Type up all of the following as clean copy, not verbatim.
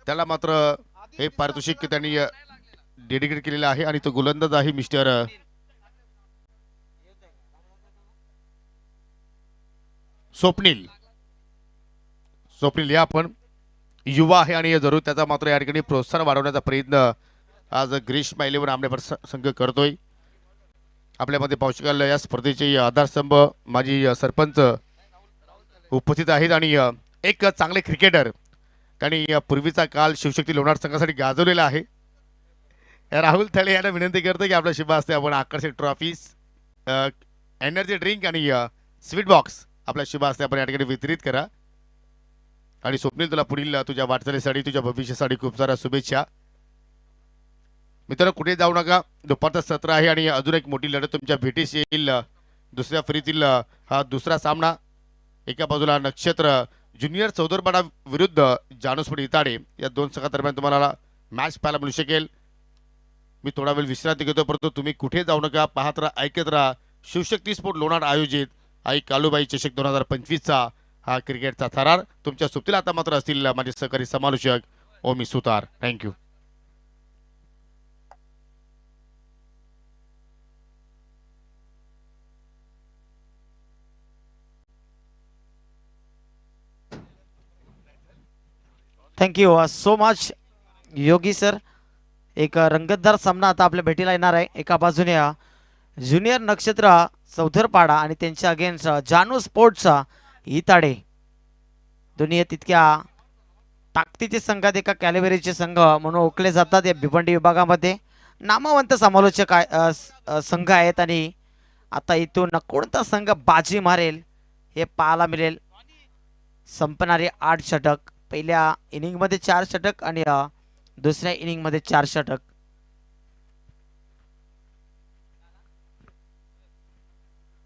त्याला मात्र हे पारितोषिक त्यांनी डेडिकेट केलेलं आहे आणि तो गोलंदाज आहे मिस्टर स्वप्नील. स्वप्नील या आपण युवा आहे आणि जरूर त्याचा मात्र या ठिकाणी प्रोत्साहन वाढवण्याचा प्रयत्न आज ग्रीष्म 11 आमनेपर संघ करतोय. आपल्यामध्ये पाहू शकाल या स्पर्धेचे आधारस्तंभ माजी सरपंच उपस्थित आहेत आणि एक चांगले क्रिकेटर त्यांनी पूर्वीचा काल शिवशक्ती लोणार संघासाठी गाजवलेला आहे. राहुल थळे यांना विनंती करतो की आपल्या शुभ हस्ते आपण आकर्षक ट्रॉफीज, एनर्जी ड्रिंक आणि स्वीट बॉक्स आपल्या शुभ हस्ते आपण या ठिकाणी वितरित करा. आणि स्वप्नील तुला पुढील तुझ्या वाटचालीसाठी तुझ्या भविष्यासाठी खूप साऱ्या शुभेच्छा. मित्रांनो कुठे जाऊ नका, दुपारचं सत्र आहे आणि अजून एक मोठी लढत तुमच्या भेटीस येईल. दुसऱ्या फेरीतील हा दुसरा सामना, एका बाजूला नक्षत्र ज्युनियर चौदरपाडा विरुद्ध जानोस्फोट इताडे या दोन संघादरम्यान तुम्हाला मॅच पाहायला मिळू शकेल. मी थोडा वेळ विश्रांती घेतो, परंतु तुम्ही कुठे जाऊ नका, पाहत राहा, ऐकत राहा. शिवशक्ती स्पोर्ट लोणार आयोजित आई कालूबाई चषक 2025चा हा क्रिकेटचा थरार तुमच्या सुप्तीला आता मात्र असतील माझे सहकारी समालोचक ओमी सुतार. थँक्यू. थँक्यू सो मच योगी सर. एक रंगतदार सामना आता आपल्या भेटीला येणार आहे. एका बाजूने ज्युनियर नक्षत्र चौधरपाडा आणि त्यांच्या अगेन्स्ट जानू स्पोर्ट्सचा इताडे. दोन्ही तितक्या ताकदीचे संघात एका कॅलिबरीचे संघ म्हणून ओळखले जातात या भिवंडी विभागामध्ये. नामवंत समालोचक संघ आहेत आणि आता इथून कोणता संघ बाजी मारेल हे पाहायला मिळेल. संपणारे 8 षटक, पहिल्या इनिंगमध्ये 4 षटक आणि दुसऱ्या इनिंगमध्ये 4 षटक.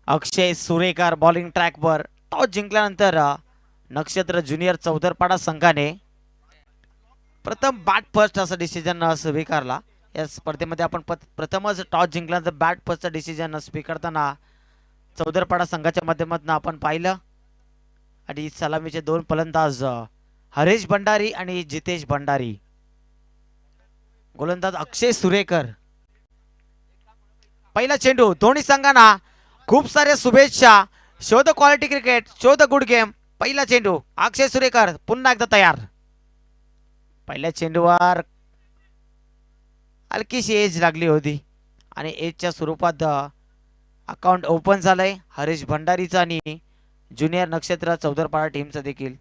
अक्षय सुरेकर बॉलिंग ट्रॅकवर. टॉस जिंकल्यानंतर नक्षत्र ज्युनियर चौधरपाडा संघाने प्रथम बॅट फर्स्ट असा डिसिजन स्वीकारला. या स्पर्धेमध्ये आपण प्रथमच टॉस जिंकल्यानंतर बॅट फर्स्टचा डिसिजन स्वीकारताना चौधरपाडा संघाच्या माध्यमातून आपण पाहिलं. आणि सलामीचे 2 फलंदाज हरेश भंडारी आणि जितेश भंडारी, गोलंदाज अक्षय सुरेकर. पहिला चेंडू. दोन्ही संघांना खूप साऱ्या शुभेच्छा. शोध क्वालिटी क्रिकेट, शोध गुड गेम. पहिला चेंडू अक्षय सुरेकर पुन्हा एकदा तयार. पहिल्या चेंडूवर हलकीशी एज लागली होती आणि एजच्या स्वरूपात अकाउंट ओपन झालंय हरेश भंडारीचं आणि ज्युनियर नक्षत्र चौधरपाडा टीमचं देखील.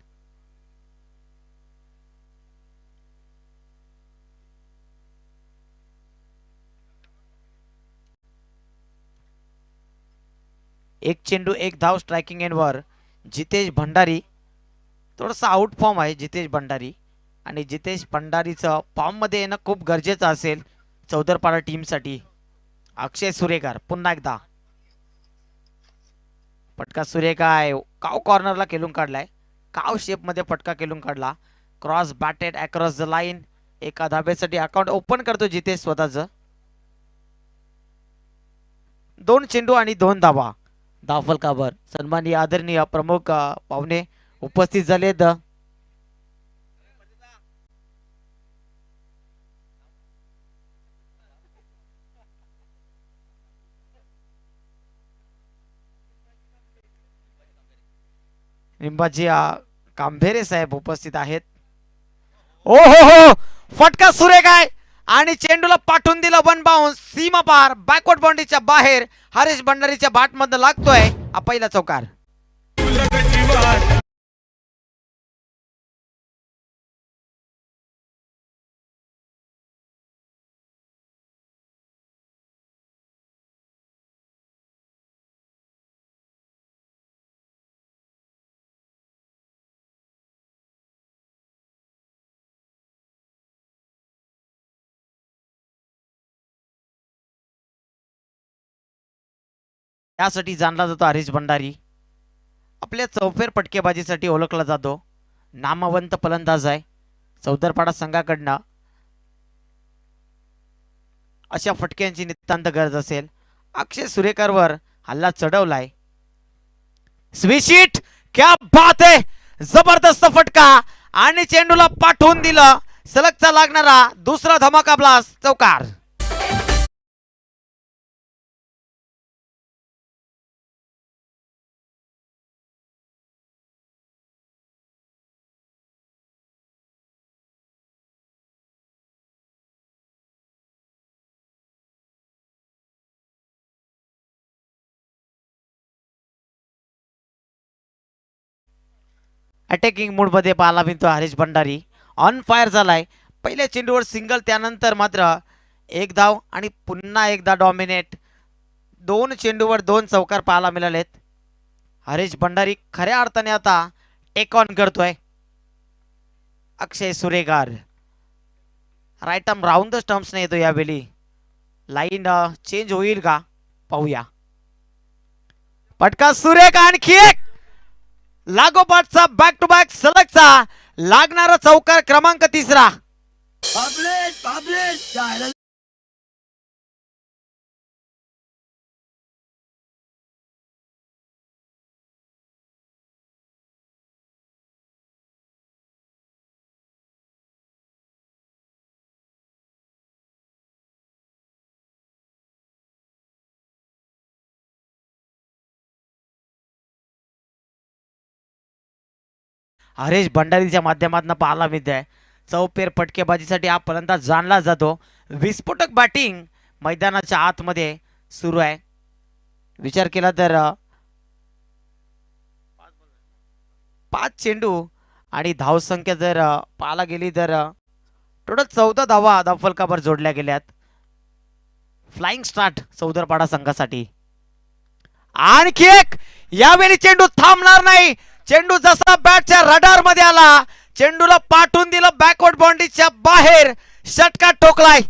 एक चेंडू एक धाव स्ट्रायकिंग एंडवर जितेश भंडारी. थोडासा आउट फॉर्म आहे जितेश भंडारी आणि जितेश भंडारीचं फॉर्ममध्ये येणं खूप गरजेचं असेल चौधरपाडा टीमसाठी. अक्षय सुरेकर पुन्हा एकदा. फटका सुरेख आहे. काव कॉर्नरला केलून काढलाय. काव शेपमध्ये फटका केलून काढला. Cross batted across the line. एका धाब्यासाठी अकाउंट ओपन करतो जितेश स्वतःचं. 2 चेंडू आणि 2 धावा. धावफलकावर सन्माननीय आदरणीय प्रमुख पाहुणे उपस्थित झालेत. निंबाजी कांभेरे साहेब उपस्थित आहेत. ओ हो, फटका सुरेख आहे आणि चेंडूला पाठवून दिलं वन बाउन्स. सीमा पार बॅकवर्ड बाउंड्रीच्या बाहेर हरेश भंडारीच्या बॅट मध्ये लागतोय पहिला चौकार. त्यासाठी जाणला जातो हरीश भंडारी. आपल्या चौफेर फटकेबाजीसाठी ओळखला जातो. नामवंत फलंदाज आहे. चौधरपाडा संघाकडनं अशा फटक्यांची नितांत गरज असेल. अक्षय सुरेकरवर हल्ला चढवलाय. स्वीशिट क्या बात आहे. जबरदस्त फटका आणि चेंडूला पाठवून दिलं सलगचा लागणारा दुसरा धमाका ब्लास्ट चौकार. अटॅकिंग मूड मध्ये पाहायला मिळतो हरीश भंडारी. ऑन फायर झालाय. पहिल्या चेंडूवर सिंगल, त्यानंतर मात्र एक धाव आणि पुन्हा एकदा डॉमिनेट. दोन चेंडूवर दोन चौकार पाहायला मिळालेत. हरीश भंडारी खऱ्या अर्थाने आता टेक ऑन करतोय. Akshay Suregar right arm round the stumps ने येतो यावेळी. लाईन चेंज होईल का पाहूया. पटका सुरेख, आणखी एक लागोपाठचा बॅक टू बॅक सलगचा लागणारा चौकार क्रमांक तिसरा. हरीश भंडारीच्या माध्यमातून पाहायला मिळतंय चौपेर फटकेबाजीसाठी हा फलंदाज जाणला जातो. विस्फोटक बॅटिंग मैदानाच्या आतमध्ये सुरू आहे. विचार केला तर 5 चेंडू आणि धावसंख्या जर पाहायला गेली तर टोटल 14 धावा धावफलकावर जोडल्या गेल्यात. फ्लाइंग स्टार्ट चौदरपाडा संघासाठी. आणखी एक, यावेळी चेंडू थांबणार नाही. चेंडू जसा बॅटच्या रडार मध्ये आला, चेंडूला पाठवून दिलं बॅकवर्ड बाउंड्रीच्या बाहेर. षटकार ठोकलाय.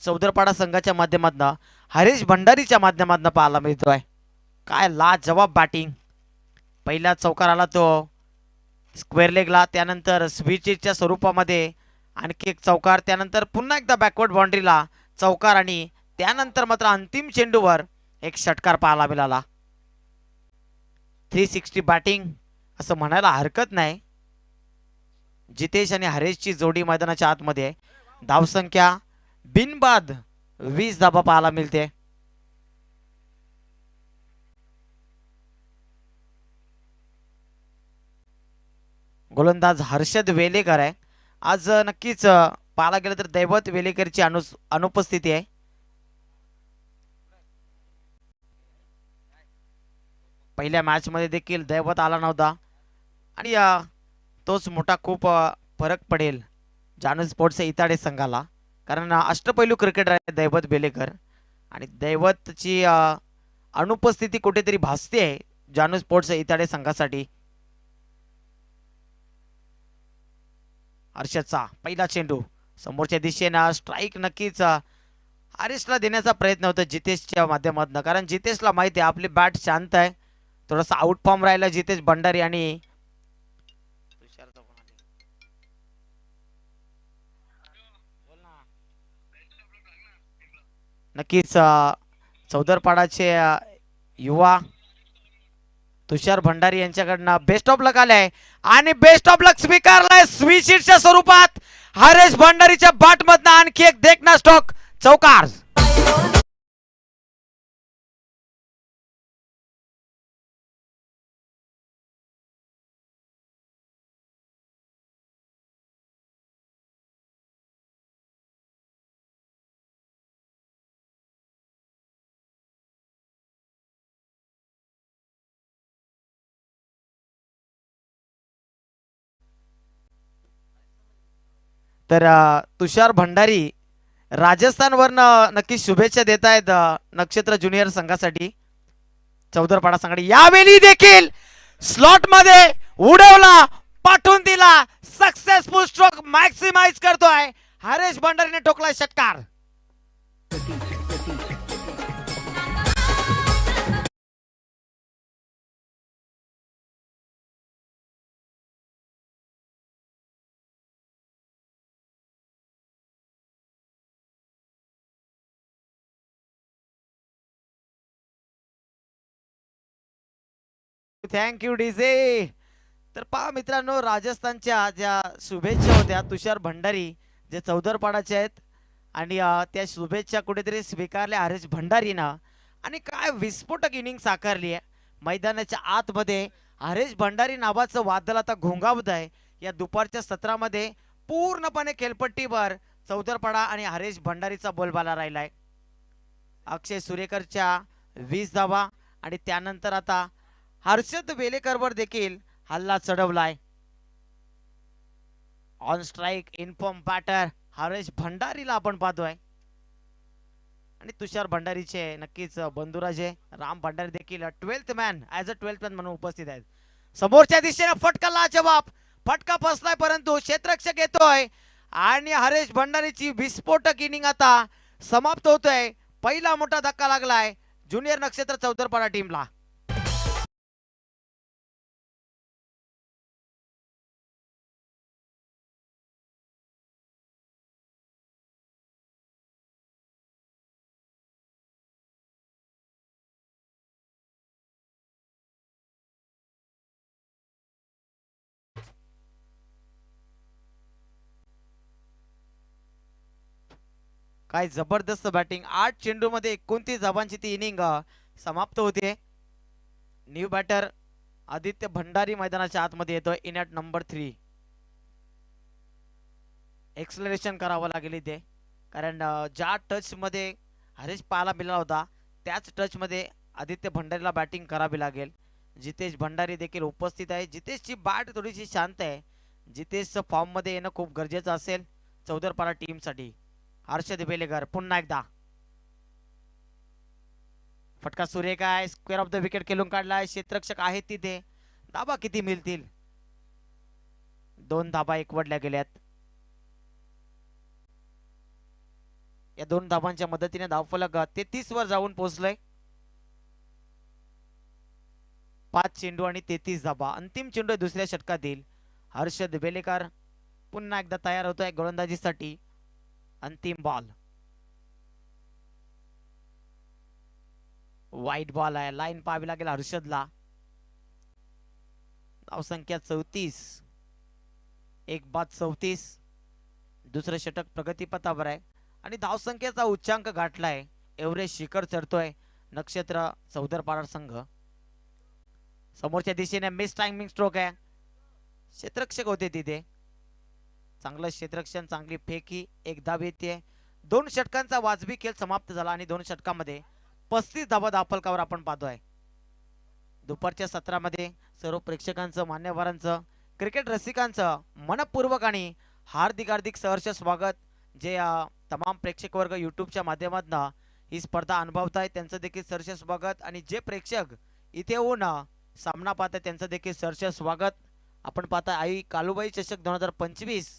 चौदरपाडा संघाच्या माध्यमातून हरीश भंडारीच्या माध्यमातून पाहायला मिळतोय. काय लाजवाब बॅटिंग. पहिला चौकार आला तो स्क्वेअर लेगला, त्यानंतर स्विचच्या स्वरूपामध्ये आणखी एक चौकार, त्यानंतर पुन्हा एकदा बॅकवर्ड बाउंड्रीला चौकार आणि त्यानंतर मात्र अंतिम चेंडूवर एक षटकार पाहायला मिळाला. 360 बॅटिंग असं म्हणायला हरकत नाही. जितेश आणि हरेशची जोडी मैदानाच्या आतमध्ये. धावसंख्या बिनबाद 20 धाबा पाहायला मिळते. गोलंदाज हर्षद वेलेकर आहे. आज नक्कीच पाहायला गेलं तर दैवत वेलेकरची अनुपस्थिती आहे. पहिल्या मॅच मध्ये देखील दैवत आला नव्हता आणि तोच मोठा खूप फरक पडेल जानू स्पोर्ट्स इताडे संघाला, कारण अष्टपैलू क्रिकेटर आहे दैवत वेलेकर आणि दैवतची अनुपस्थिती कुठेतरी भासते आहे जानू स्पोर्ट्स इताडे संघासाठी. हर्षदचा पहिला चेंडू समोरच्या दिशेनं स्ट्राईक नक्कीच हरीशला देण्याचा प्रयत्न होता जितेशच्या माध्यमातून, कारण जितेशला माहिती आहे आपली बॅट शांत आहे. थोडासा आउट फॉर्म राहिला जितेश भंडारी आणि नक्कीच चौदरपाडाचे युवा तुषार भंडारी यांच्याकडनं बेस्ट ऑफ लक आलाय आणि बेस्ट ऑफ लक स्वीकारलाय स्वीशीटच्या स्वरूपात. हरेश भंडारीच्या बॅटमधनं आणखी एक देखना स्ट्रोक चौकार. तर तुषार भंडारी राजस्थानवरनं नक्की शुभेच्छा देत आहेत नक्षत्र ज्युनियर संघासाठी. चौदरपाडा संघाने यावेळी देखील स्लॉट मध्ये उडवला, पाठवून दिला, सक्सेसफुल स्ट्रोक मॅक्सिमाइज करतोय हरेश भंडारीने ठोकलाय षटकार. Thank you DJ. तर पहा मित्रांनो, राजस्थानच्या ज्या शुभेच्छा होत्या तुषार भंडारी जे चौदरपाडाचे आहेत आणि त्या शुभेच्छा कुठेतरी स्वीकारल्या हरेश भंडारीनं आणि काय विस्फोटक इनिंग साकारली आहे. मैदानाच्या आतमध्ये हरेश भंडारी नावाचं वादळ आता घोंगावत आहे. या दुपारच्या सत्रामध्ये पूर्णपणे खेळपट्टीवर चौदरपाडा आणि हरेश भंडारीचा बोलबाला राहिलाय. अक्षय सुरेकरच्या 20 धावा आणि त्यानंतर आता हर्षद वेलेकरवर देखील हल्ला चढवलाय. On strike in form batter Haresh भंडारीला आपण पाहतोय आणि तुषार भंडारीचे नक्कीच बंधुराजे राम भंडारी देखील 12th man as a 12th man म्हणून उपस्थित आहेत. समोरच्या दिशेने फटका लाजवाब, फटका फसलाय परंतु क्षेत्ररक्षक येतोय आणि हरेश भंडारीची विस्फोटक इनिंग आता समाप्त होतोय. पहिला मोठा धक्का लागलाय ज्युनियर नक्षत्र चौदरपाडा टीमला. काय जबरदस्त बॅटिंग. 8 चेंडूमध्ये 29 धावांची ती इनिंग समाप्त होते. न्यू बॅटर आदित्य भंडारी मैदानाच्या आतमध्ये येतोय इन ॲट नंबर 3. एक्सलरेशन करावं लागेल इथे कारण ज्या टचमध्ये हरेश पाहायला मिळाला होता त्याच टचमध्ये आदित्य भंडारीला बॅटिंग करावी लागेल. जितेश भंडारी देखील उपस्थित आहे. जितेशची बॅट थोडीशी शांत आहे. जितेशचं फॉर्ममध्ये येणं खूप गरजेचं असेल चौदरपाडा टीमसाठी. हर्षद वेलेकर पुन्हा एकदा फटका सुरेख आहे. स्क्वेअर ऑफ द विकेट खेळून काढलाय. क्षेत्ररक्षक आहेत तिथे. धाबा किती मिळतील? 2 धाबा एकवटल्या गेल्यात. या 2 धाबांच्या मदतीने धावफलक 33 वर जाऊन पोहोचलंय. 5 चेंडू आणि 33 धाबा. अंतिम चेंडू दुसऱ्या षटकातील. हर्षद वेलेकर पुन्हा एकदा तयार होतोय गोलंदाजीसाठी. अंतिम बॉल वाईट बॉल आहे. लाईन पाहावी लागेल हर्षदला. धावसंख्या 34. एक बाद 34. दुसरं षटक प्रगतीपथावर आहे आणि धावसंख्येचा उच्चांक गाठलाय. एव्हरेज शिखर चढतोय नक्षत्र चौदरपाडा संघ. समोरच्या दिशेने मिस टायमिंग स्ट्रोक आहे. क्षेत्ररक्षक होते तिथे. चांगलं क्षेत्ररक्षण, चांगली फेकी, एक धाव येते. 2 षटकांचा वाजवी खेळ समाप्त झाला आणि 2 षटकामध्ये 35 धावा धावफलकावर आपण पाहतोय. दुपारच्या सत्रामध्ये सर्व प्रेक्षकांचं, मान्यवरांचं, क्रिकेट रसिकांचं मनपूर्वक आणि हार्दिक हार्दिक सहर्ष स्वागत. जे तमाम प्रेक्षक वर्ग यूट्यूबच्या माध्यमातून ही स्पर्धा अनुभवताय त्यांचं देखील सहर्ष स्वागत आणि जे प्रेक्षक इथे येऊन सामना पाहताय त्यांचं देखील सहर्ष स्वागत. आपण पाहताय आई कालुबाई चषक 2025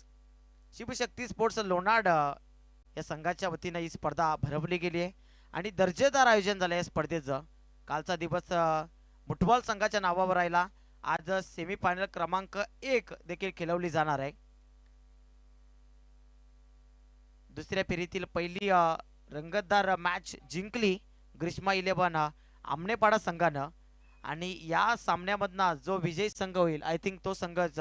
शिवशक्ती स्पोर्ट्स लोणाड या संघाच्या वतीने ही स्पर्धा भरवली गेली आहे आणि दर्जेदार आयोजन झालं या स्पर्धेचं. कालचा दिवस फुटबॉल संघाच्या नावावर राहिला. आज सेमीफायनल क्रमांक 1 देखील खेळवली जाणार आहे. दुसऱ्या फेरीतील पहिली रंगतदार मॅच जिंकली ग्रीष्मा 11 आमनेपाडा संघानं आणि या सामन्यामधनं जो विजयी संघ होईल आय थिंक तो संघच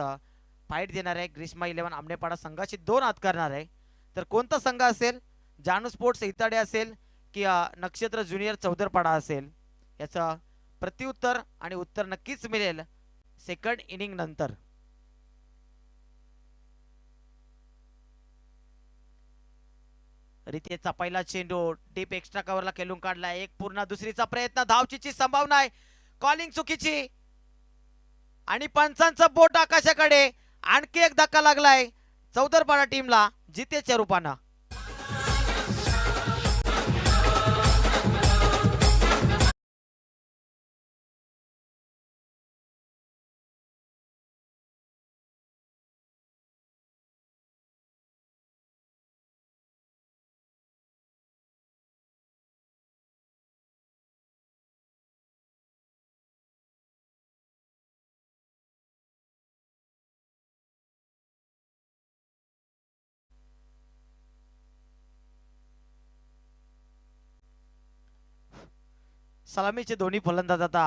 फाईट देणार आहे ग्रीष्मा 11 आमनेपाडा संघाशी 2 हात करणार आहे. तर कोणता संघ असेल? जानू स्पोर्ट्स इताडे असेल की नक्षत्र ज्युनियर चौदरपाडा असेल? याचं प्रत्युत्तर आणि उत्तर नक्कीच मिळेल सेकंड इनिंग नंतर. रितेशचा पहिला चेंडू डीप एक्स्ट्रा कव्हरला खेळून काढला. एक पूर्ण दुसरीचा प्रयत्न. धावचीची संभावना आहे. कॉलिंग चुकीची आणि पंचांचं बोट आकाशाकडे. आणखी एक धक्का लागलाय चौदरपाडा टीमला. जितेच्या रूपानं. सलामीचे दोन्ही फलंदाज आता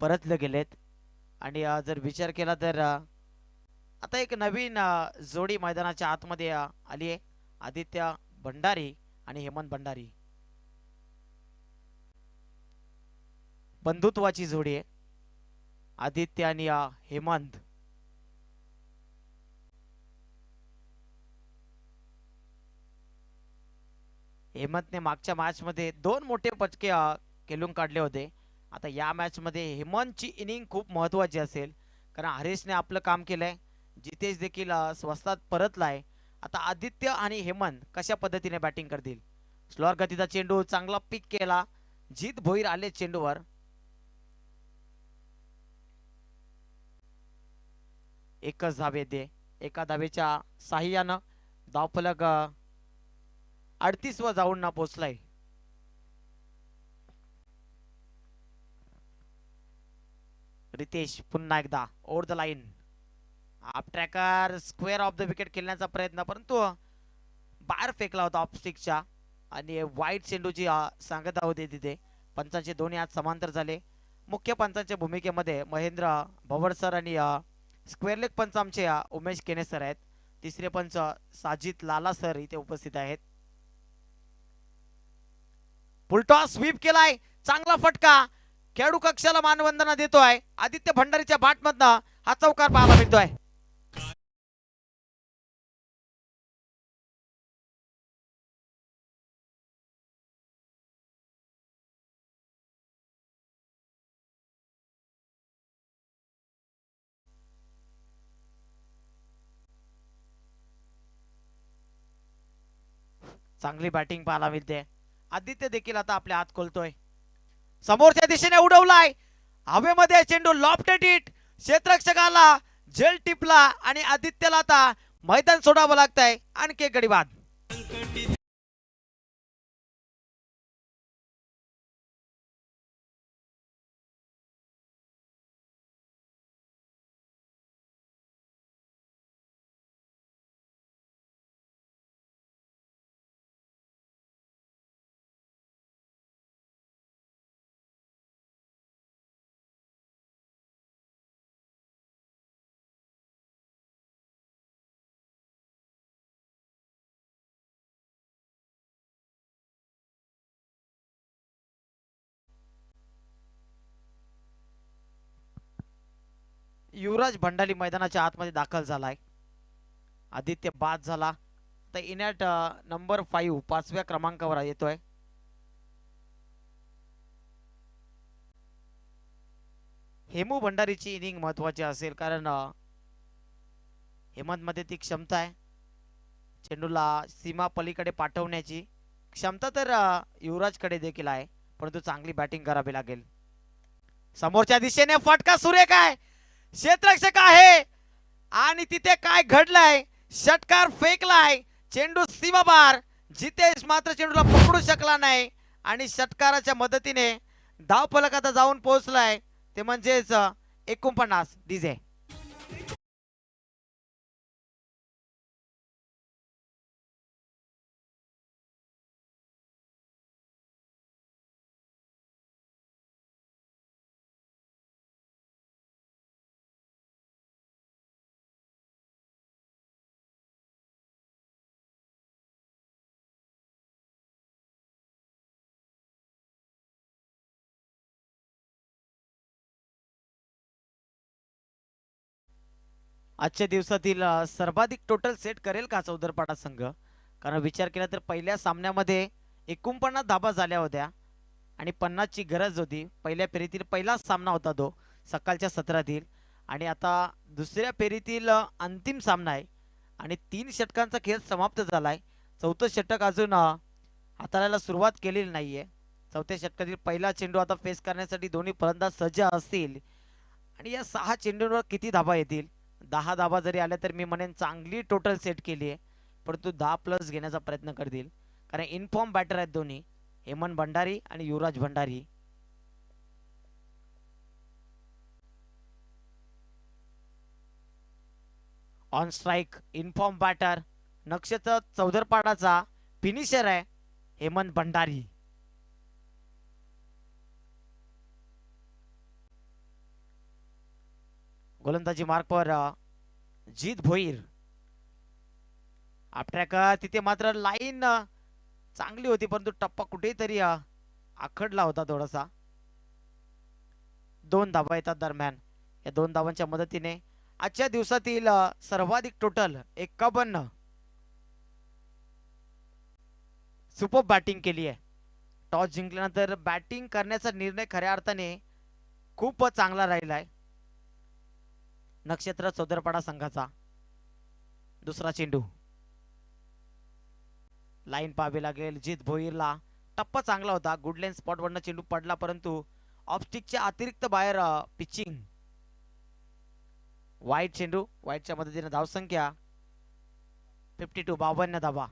परतले गेलेत आणि जर विचार केला तर आता एक नवीन जोडी मैदानाच्या आतमध्ये आली आहे. आदित्य भंडारी आणि हेमंत भंडारी, बंधुत्वाची जोडी आहे आदित्य आणि हेमंत. हेमंतने मागच्या मॅच मध्ये 2 मोठे पटके खेळून काढले होते. आता या मॅच मध्ये हेमंतची इनिंग खूप महत्वाची असेल, कारण हरीशने आपलं काम केलंय. जितेश देखील स्वस्तात परतलाय. आता आदित्य आणि हेमंत कशा पद्धतीने बॅटिंग करतील. स्लोअर गतीचा चेंडू चांगला पिक केला. जीत भोईर आले चेंडूवर. एकच धाव येते. एका धावेच्या साह्यानं धावफलक 38 वर जाऊन पोहोचलाय. रितेश पुन्हा एकदा ओव्हर द लाईन. आप tracker square of the wicket खेळण्याचा प्रयत्न, परंतु बाहेर फेकला होता ऑफ स्टिकच्या आणि वाईट चेंडूची सांगता होती तिथे. पंचांचे दोन्ही आज समांतर झाले. मुख्य पंचांच्या भूमिकेमध्ये महेंद्र भवर सर आणि स्क्वेअर लेग पंच आमचे उमेश केने सर आहेत. तिसरे पंच साजिद लाला सर इथे उपस्थित आहेत. फुलटॉस स्वीप केलाय. चांगला फटका. खेळाडू कक्षाला मानवंदना देतोय. आदित्य भंडारीच्या बॅटमधनं हा चौकार पाहायला मिळतोय. चांगली बॅटिंग पाहायला मिळते. आदित्य देखील आता आपल्या हात खोलतोय. समोरच्या दिशेने उडवलाय. हवेमध्ये चेंडू लॉफ्टेड हिट. क्षेत्ररक्षकाला झेल टिपला आणि आदित्यला आता मैदान सोडावं लागतंय. आणखी एक गडी बाद. युवराज भंडारी मैदानाच्या आतमध्ये दाखल झालाय. आदित्य बाद झाला. तर इनॅट नंबर 5 5व्या क्रमांकावर येतोय. हेमू भंडारीची इनिंग महत्वाची असेल, कारण हेमंत मध्ये ती क्षमता आहे चेंडूला सीमा पलीकडे पाठवण्याची क्षमता तर युवराजकडे देखील आहे, परंतु चांगली बॅटिंग करावी लागेल. समोरच्या दिशेने फटका सुरेख आहे. क्षेत्ररक्षक आहे आणि तिथे काय घडलंय. षटकार फेकलाय. चेंडू सीमापार. जितेश मात्र चेंडूला पकडू शकला नाही आणि षटकाराच्या मदतीने धावफलक आता जाऊन पोहोचलाय. ते म्हणजेच 49 डीजे. आजच्या दिवसातील सर्वाधिक टोटल सेट करेल का चौदरपाडा संघ. कारण विचार केला तर पहिल्या सामन्यामध्ये 49 धाबा झाल्या होत्या आणि 50 ची गरज होती. पहिल्या फेरीतील पहिलाच सामना होता तो सकाळच्या सत्रातील, आणि आता दुसऱ्या फेरीतील अंतिम सामना आहे. आणि 3 षटकांचा खेळ समाप्त झालाय. चौथं षटक अजून हाताळायला सुरुवात केलेली नाहीये. चौथ्या षटकातील पहिला चेंडू आता फेस करण्यासाठी दोन्ही फलंदाज सज्ज असतील आणि या 6 चेंडूंवर किती धाबा येतील? 10 धाबा जरी आल्या तर मी म्हणेन चांगली टोटल सेट केली आहे, परंतु 10 प्लस घेण्याचा प्रयत्न करतील कारण इनफॉर्म बॅटर आहेत दोन्ही, हेमंत भंडारी आणि Yuvraj Bhandari. On strike in form batter Nakshatra चौदरपाडाचा फिनिशर आहे हेमंत भंडारी. गोलंदाजी मार्कवर जीत भोईर. आपल्या तिथे मात्र लाईन चांगली होती परंतु टप्पा कुठेतरी आखडला होता थोडासा. 2 धाबा येतात दरम्यान. या 2 धावांच्या मदतीने आजच्या दिवसातील सर्वाधिक टोटल 51. सुपर बॅटिंग केली आहे. टॉस जिंकल्यानंतर बॅटिंग करण्याचा निर्णय खऱ्या अर्थाने खूप चांगला राहिला आहे नक्षत्र चौदरपाडा संघाचा. दुसरा चेंडू लाईन पाहावी लागेल. जीत भोईरला टप्पा चांगला होता. गुडलेन स्पॉट वरनं चेंडू पडला परंतु ऑफस्टिकच्या अतिरिक्त बाहेर पिचिंग. वाईट चेंडू. वाईटच्या मदतीने धावसंख्या 52 52 धावा.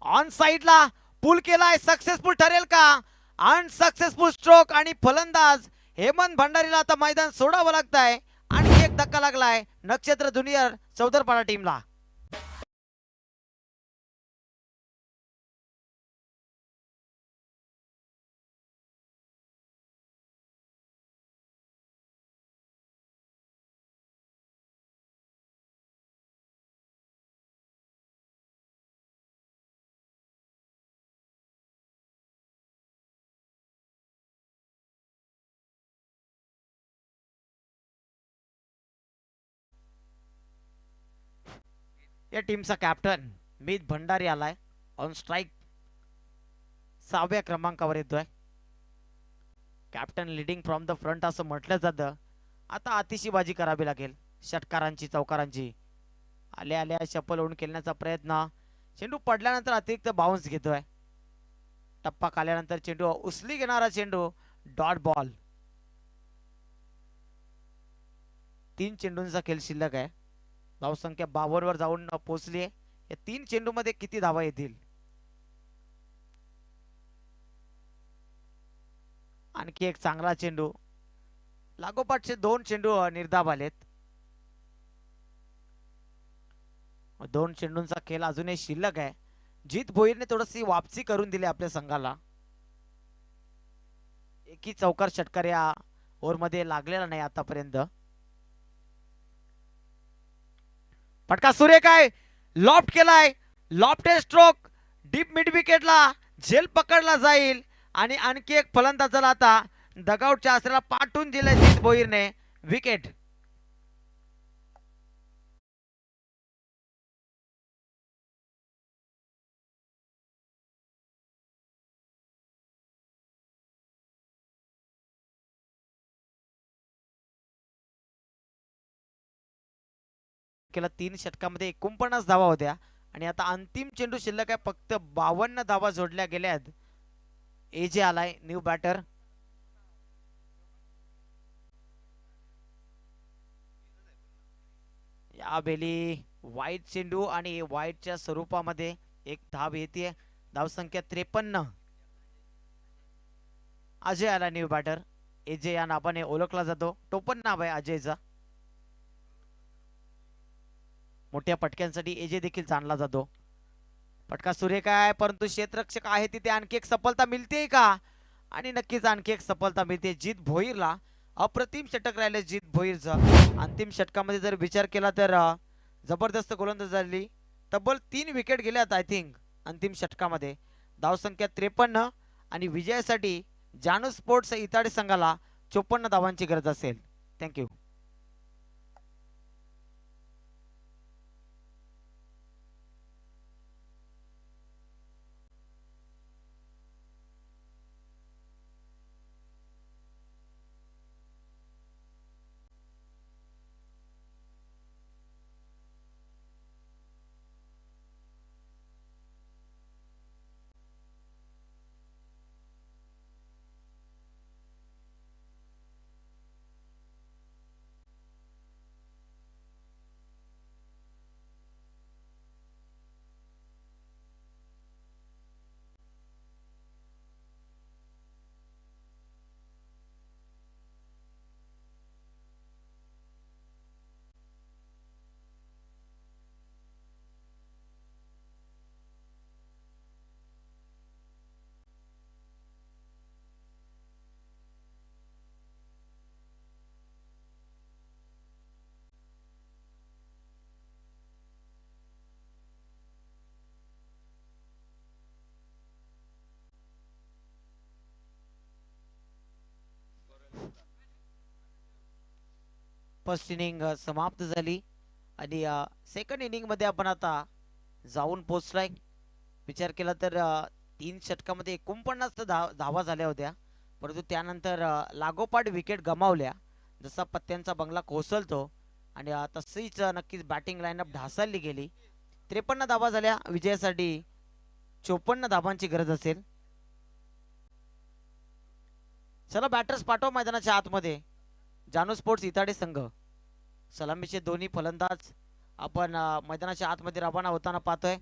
ऑन साइडला पुल केलाय. सक्सेसफुल ठरेल का? अनसक्सेसफुल स्ट्रोक आणि फलंदाज हेमंत भंडारीला आता मैदान सोडावं लागतंय. आणि एक धक्का लागलाय नक्षत्र ज्युनियर चौदरपाडा टीमला. या टीमचा कॅप्टन मीत भंडारी आलाय. ऑन स्ट्राइक 6व्या क्रमांकावर येतोय. Captain leading from the front असं म्हटलं जातं. आता आतिषबाजी करावी लागेल षटकारांची चौकारांची. आल्या आल्या शपल ओढून खेळण्याचा प्रयत्न. चेंडू पडल्यानंतर अतिरिक्त बाउन्स घेतोय. टप्पा खाल्यानंतर चेंडू उचली घेणारा चेंडू डॉट बॉल. 3 चेंडूंचा खेळ शिल्लक आहे. धावसंख्या 52 वर जाऊन पोहोचली आहे. या 3 चेंडूमध्ये किती धावा येतील? आणखी एक चांगला चेंडू. लागोपाठचे 2 चेंडू निर्धाव आलेत. 2 चेंडूंचा खेळ अजूनही शिल्लक आहे. जीत भोईरने थोडीशी वापसी करून दिली आपल्या संघाला. एकही चौकार षटकार या ओव्हरमध्ये लागलेला नाही आतापर्यंत. फटका सुरेख आहे. लॉफ्ट केलाय. लॉफ्टेड स्ट्रोक डीप मिड विकेटला झेल पकडला जाईल आणि आणखी एक फलंदाजाला आता डगआउटच्या आसऱ्याला पाठवून दिले जीत भोईरने. विकेट. केला 3 षटकामध्ये 49 धावा होत्या आणि आता अंतिम चेंडू शिल्लक आहे. फक्त 52 धावा जोडल्या गेल्यात. एजे आलाय न्यू बॅटर. या बेली वाईट चेंडू आणि वाईटच्या स्वरूपामध्ये एक धाव येते. धावसंख्या 53. अजय आला न्यू बॅटर. एजे या नावाने ओळखला जातो. टोपण नाव आहे अजयचा. मोठ्या पटक्यांसाठी एजे देखील जाणला जातो. पटका सुरेख आहे परंतु क्षेत्ररक्षक आहे तिथे आणखी एक सफलता मिळते का? आणि नक्कीच आणखी एक सफलता मिळते जीत भोईरला. अप्रतिम षटक राहिले जीत भोईरचं. अंतिम षटकामध्ये जर विचार केला तर जबरदस्त गोलंदाजी झाली. तब्बल 3 विकेट गेल्यात आय थिंक अंतिम षटकामध्ये. धावसंख्या 53 आणि विजयासाठी जानू स्पोर्ट्स इताडे संघाला 54 धावांची गरज असेल. थँक्यू. फर्स्ट इनिंग समाप्त झाली आणि सेकंड इनिंगमध्ये आपण आता जाऊन पोचलाय. विचार केला तर 3 षटकामध्ये 49 धावा झाल्या होत्या, परंतु त्यानंतर लागोपाठ विकेट गमावल्या. जसा पत्त्यांचा बंगला कोसळतो आणि तशीच नक्कीच बॅटिंग लाईनअप ढासळली गेली. 53 धावा झाल्या. विजयासाठी 54 धावांची गरज असेल. चला बॅटर्स पाठव मैदानाच्या आतमध्ये. जानू स्पोर्ट्स इताडे संघ सलामीचे दोन्ही फलंदाज आपण मैदानाच्या आतमध्ये रवाना होताना पाहतोय.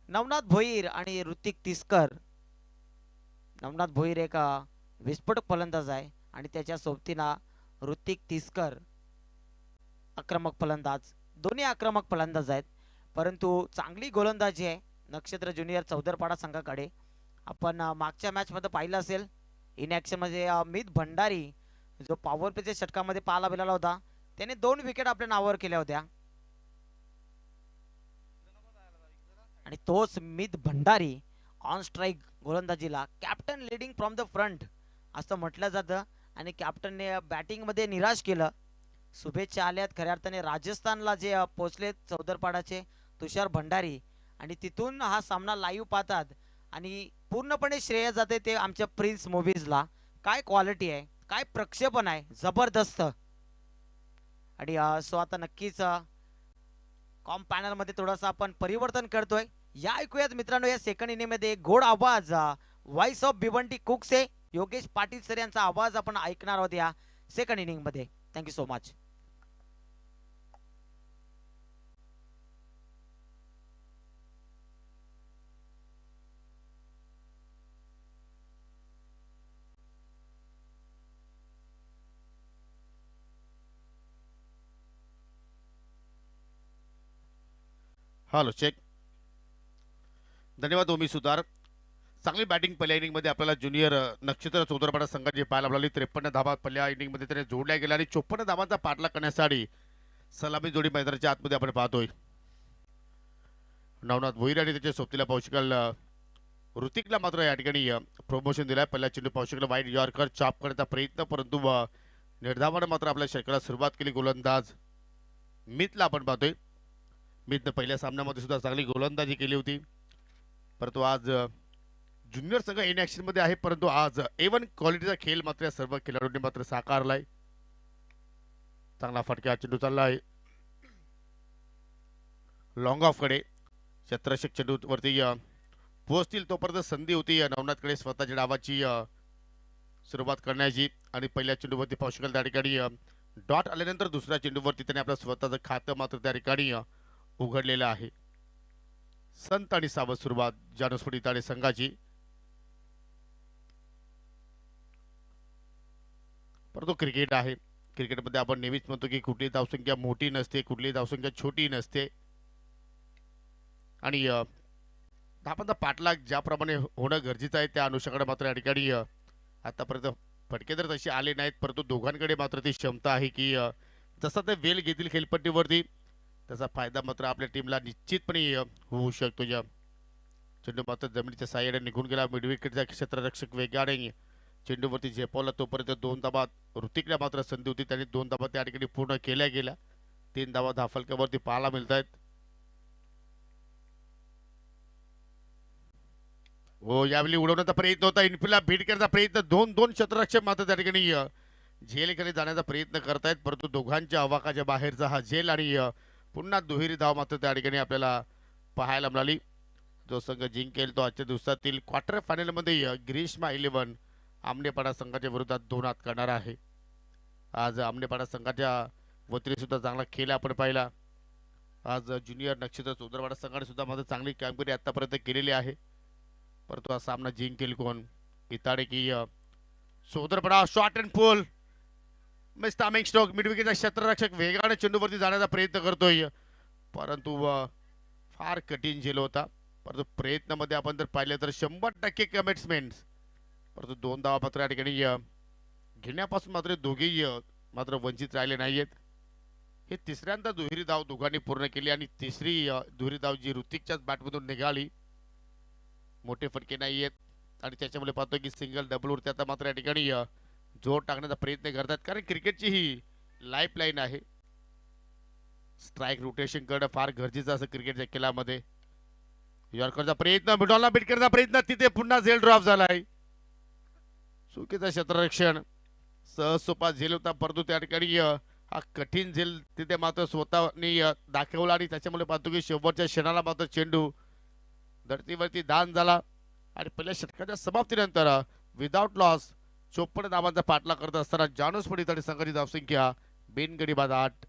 नवनाथ भोईर आणि ऋतिक तिस्कर. नवनाथ भोईर एक विस्फोटक फलंदाज आहे आणि त्याच्या सोबतीनं ऋतिक तिस्कर आक्रमक फलंदाज. दोन्ही आक्रमक फलंदाज आहेत, परंतु चांगली गोलंदाजी आहे नक्षत्र ज्युनियर चौदरपाडा संघाकडे. आपण मागच्या मॅचमध्ये पाहिलं असेल इन ॲक्शनमध्ये मित भंडारी जो पॉवर प्लेच्या षटकामध्ये पाहायला मिळाला होता, त्याने 2 विकेट आपल्या नावावर केल्या होत्या. आणि तोच मित भंडारी ऑन स्ट्राईक गोलंदाजीला captain leading from the front असं म्हटलं जातं आणि कॅप्टनने बॅटिंगमध्ये निराश केलं. शुभेच्छा आल्यात खऱ्या अर्थाने राजस्थानला जे पोचलेत चौदरपाडाचे तुषार भंडारी, आणि तिथून हा सामना लाईव्ह पाहतात आणि पूर्णपणे श्रेय जाते ते आमच्या प्रिन्स मूव्हीजला. काय क्वालिटी आहे, काय प्रक्षेपण आहे, जबरदस्त. आणि सो आता नक्कीच कॉम पॅनलमध्ये थोडासा आपण परिवर्तन करतोय. या ऐकूयात मित्रांनो या सेकंड इनिंगमध्ये गोड आवाज voice of Bhiwandi Kukse Yogesh Patil sir यांचा आवाज आपण ऐकणार आहोत या सेकंड इनिंगमध्ये. Thank you so much. Hello check. धन्यवाद ओमी सुतार. चांगली बॅटिंग पहिल्या इनिंगमध्ये आपल्याला ज्युनियर नक्षत्र चौदरपाडा संघाची पाहायला मिळाली. 53 धावा पहिल्या इनिंगमध्ये त्याने जोडल्या गेल्या आणि 54 धावांचा पाठलाग करण्यासाठी सलामी जोडी मैदानाच्या आतमध्ये आपण पाहतोय. नवनाथ भोईर आणि त्याच्या सोबतीला पाहू शकाल ऋतिकला मात्र या ठिकाणी प्रमोशन दिलाय. पहिल्या चेंडू पाहू शकाल वाईट यॉर्कर चाप करण्याचा प्रयत्न, परंतु निर्धावानं मात्र आपल्या षटकाला सुरुवात केली गोलंदाज मितला आपण पाहतोय. मितनं पहिल्या सामन्यामध्ये सुद्धा चांगली गोलंदाजी केली होती, परंतु आज ज्युनियर संघ इन ॲक्शन मध्ये आहे, परंतु आज A1 क्वालिटीचा खेळ मात्र या सर्व खेळाडूंनी मात्र साकारलाय. चांगला फटका चेंडू चालला आहे लॉंग ऑफ कडे. क्षेत्ररक्षक चेंडू वरती पोहोचतील तोपर्यंत संधी होती नवनाथकडे स्वतःच्या डावाची सुरुवात करण्याची. आणि पहिल्या चेंडूवरती पाहू शकाल त्या ठिकाणी डॉट आल्यानंतर दुसऱ्या चेंडूवरती त्याने आपलं स्वतःचं खातं मात्र त्या ठिकाणी उघडलेलं आहे. संत आणि सावध सुरुवात जानू इताडे संघाची. परंतु क्रिकेट आहे, क्रिकेटमध्ये आपण नेहमीच म्हणतो की कुठली धावसंख्या मोठी नसते, कुठली धावसंख्या छोटी नसते. आणि धावांचा पाठलाग ज्याप्रमाणे होणं गरजेचं आहे त्या अनुषंगाने मात्र या ठिकाणी आतापर्यंत फटके तर तसे आले नाहीत, परंतु दोघांकडे मात्र ती क्षमता आहे की जसा ते वेल घेतील खेळपट्टीवरती त्याचा फायदा मात्र आपल्या टीमला निश्चितपणे होऊ शकतो. या चेंडू मात्र जमिनीच्या साह्याने निघून गेला. मिडविकेटचा क्षेत्ररक्षक वेगाने चेंडूवरती झेपावला तोपर्यंत 2 धावा ऋतिकला मात्र संधी होती, त्यांनी 2 धावा त्या ठिकाणी पूर्ण केल्या गेल्या. 3 धावा धाफलक्यावरती पाहायला मिळत आहेत. हो, यावेळी उडवण्याचा प्रयत्न होता, इनफिल्डला बीट करण्याचा प्रयत्न. 2 क्षेत्ररक्षक मात्र त्या ठिकाणी झेलकडे जाण्याचा प्रयत्न करतायत, परंतु दोघांच्या अवाकाच्या बाहेरचा हा झेल आणि पुन्हा दुहेरी धाव मात्र त्या ठिकाणी आपल्याला पाहायला मिळाली. जो संघ जिंकेल तो आजच्या दिवसातील क्वार्टर फायनलमध्ये ग्रीष्मा 11 आमनेपाडा संघाच्या विरोधात 2 हात करणार आहे. आज आमनेपाडा संघाच्या वतीने सुद्धा चांगला खेळ आपण पाहिला. आज ज्युनियर नक्षत्र चौदरपाडा संघाने सुद्धा मात्र चांगली कामगिरी आतापर्यंत केलेली आहे, परंतु हा सामना जिंकेल कोण? इताडे की Chaudarpada. Shot and pull miss timing stroke. मिडविकेटचा क्षेत्ररक्षक वेगाने चेंडूवरती जाण्याचा प्रयत्न करतोय, परंतु फार कठीण झेल होता. परंतु प्रयत्नामध्ये आपण जर पाहिलं तर 100% कमिटमेंट, परंतु 2 धावा मात्र या ठिकाणी घेण्यापासून मात्र दोघेही मात्र वंचित राहिले नाहीयेत. हे तिसऱ्यांदा दुहेरी धाव दोघांनी पूर्ण केली आणि तिसरी दुहेरी धाव जी ऋतिकच्याच बॅटमधून निघाली. मोठे फटके नाही आहेत आणि त्याच्यामुळे पाहतोय की सिंगल डबलवरती आता मात्र या ठिकाणी जोर टाकण्याचा प्रयत्न करतात, कारण क्रिकेटची ही लाईफ लाईन आहे. स्ट्राईक रोटेशन करणं फार गरजेचं असं क्रिकेटच्या खेळामध्ये. यॉर्करचा प्रयत्न, मिडॉलला बीट करण्याचा प्रयत्न, तिथे पुन्हा झेल ड्रॉप झालाय. चुकीचं क्षेत्ररक्षण, सहज सोपा झेल होता, परंतु त्या ठिकाणी हा कठीण झेल तिथे मात्र स्वतःनी दाखवला आणि त्याच्यामुळे पाहतो की शेवटच्या क्षणाला मात्र चेंडू धरतीवरती दान झाला आणि पहिल्या षटकाच्या समाप्तीनंतर विदाउट लॉस 54 धावांचा पाठला करत असताना जानूस पडितडी संघाची धावसंख्या बिनगडी बाद 8.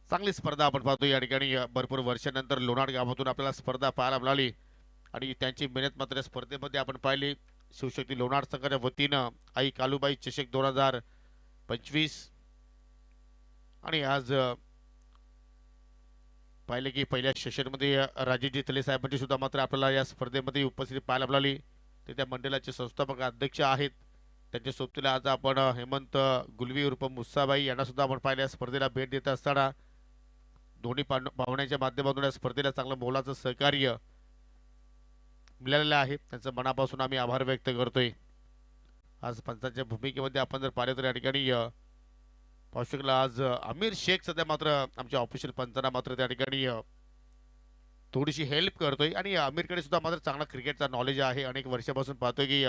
चांगली स्पर्धा आपण पाहतो या ठिकाणी. भरपूर वर्षानंतर लोणार गावातून आपल्याला स्पर्धा पाहायला मिळाली आणि त्यांची मेहनत मात्र स्पर्धेमध्ये आपण पाहिली. शिवशक्ती लोणार संघाच्या वतीनं आई कालूबाई चषक 2025 आणि आज पाहिले की पहिल्या सेशनमध्ये राजेशजी तले साहेबांची सुद्धा मात्र आपल्याला या स्पर्धेमध्ये उपस्थिती पाहायला मिळाली. ते त्या मंडळाचे संस्थापक अध्यक्ष आहेत. त्यांच्या सोबतीला आज आपण हेमंत गुलवी उर्फ मुस्साबाई यांना सुद्धा आपण पाहिल्या स्पर्धेला भेट देत असताना दोन्ही पाहुण्यांच्या माध्यमातून या स्पर्धेला चांगलं मोलाचं सहकार्य मिळालेलं आहे. त्यांचं मनापासून आम्ही आभार व्यक्त करतोय. आज पंचांच्या भूमिकेमध्ये आपण जर पाहिलं तर या ठिकाणी पाहू शकला आज आमिर शेख सध्या मात्र आमच्या ऑफिशियल पंचांना मात्र त्या ठिकाणी थोडीशी हेल्प करतोय आणि आमिरकडे सुद्धा मात्र चांगला क्रिकेटचा नॉलेज आहे. अनेक वर्षापासून पाहतोय की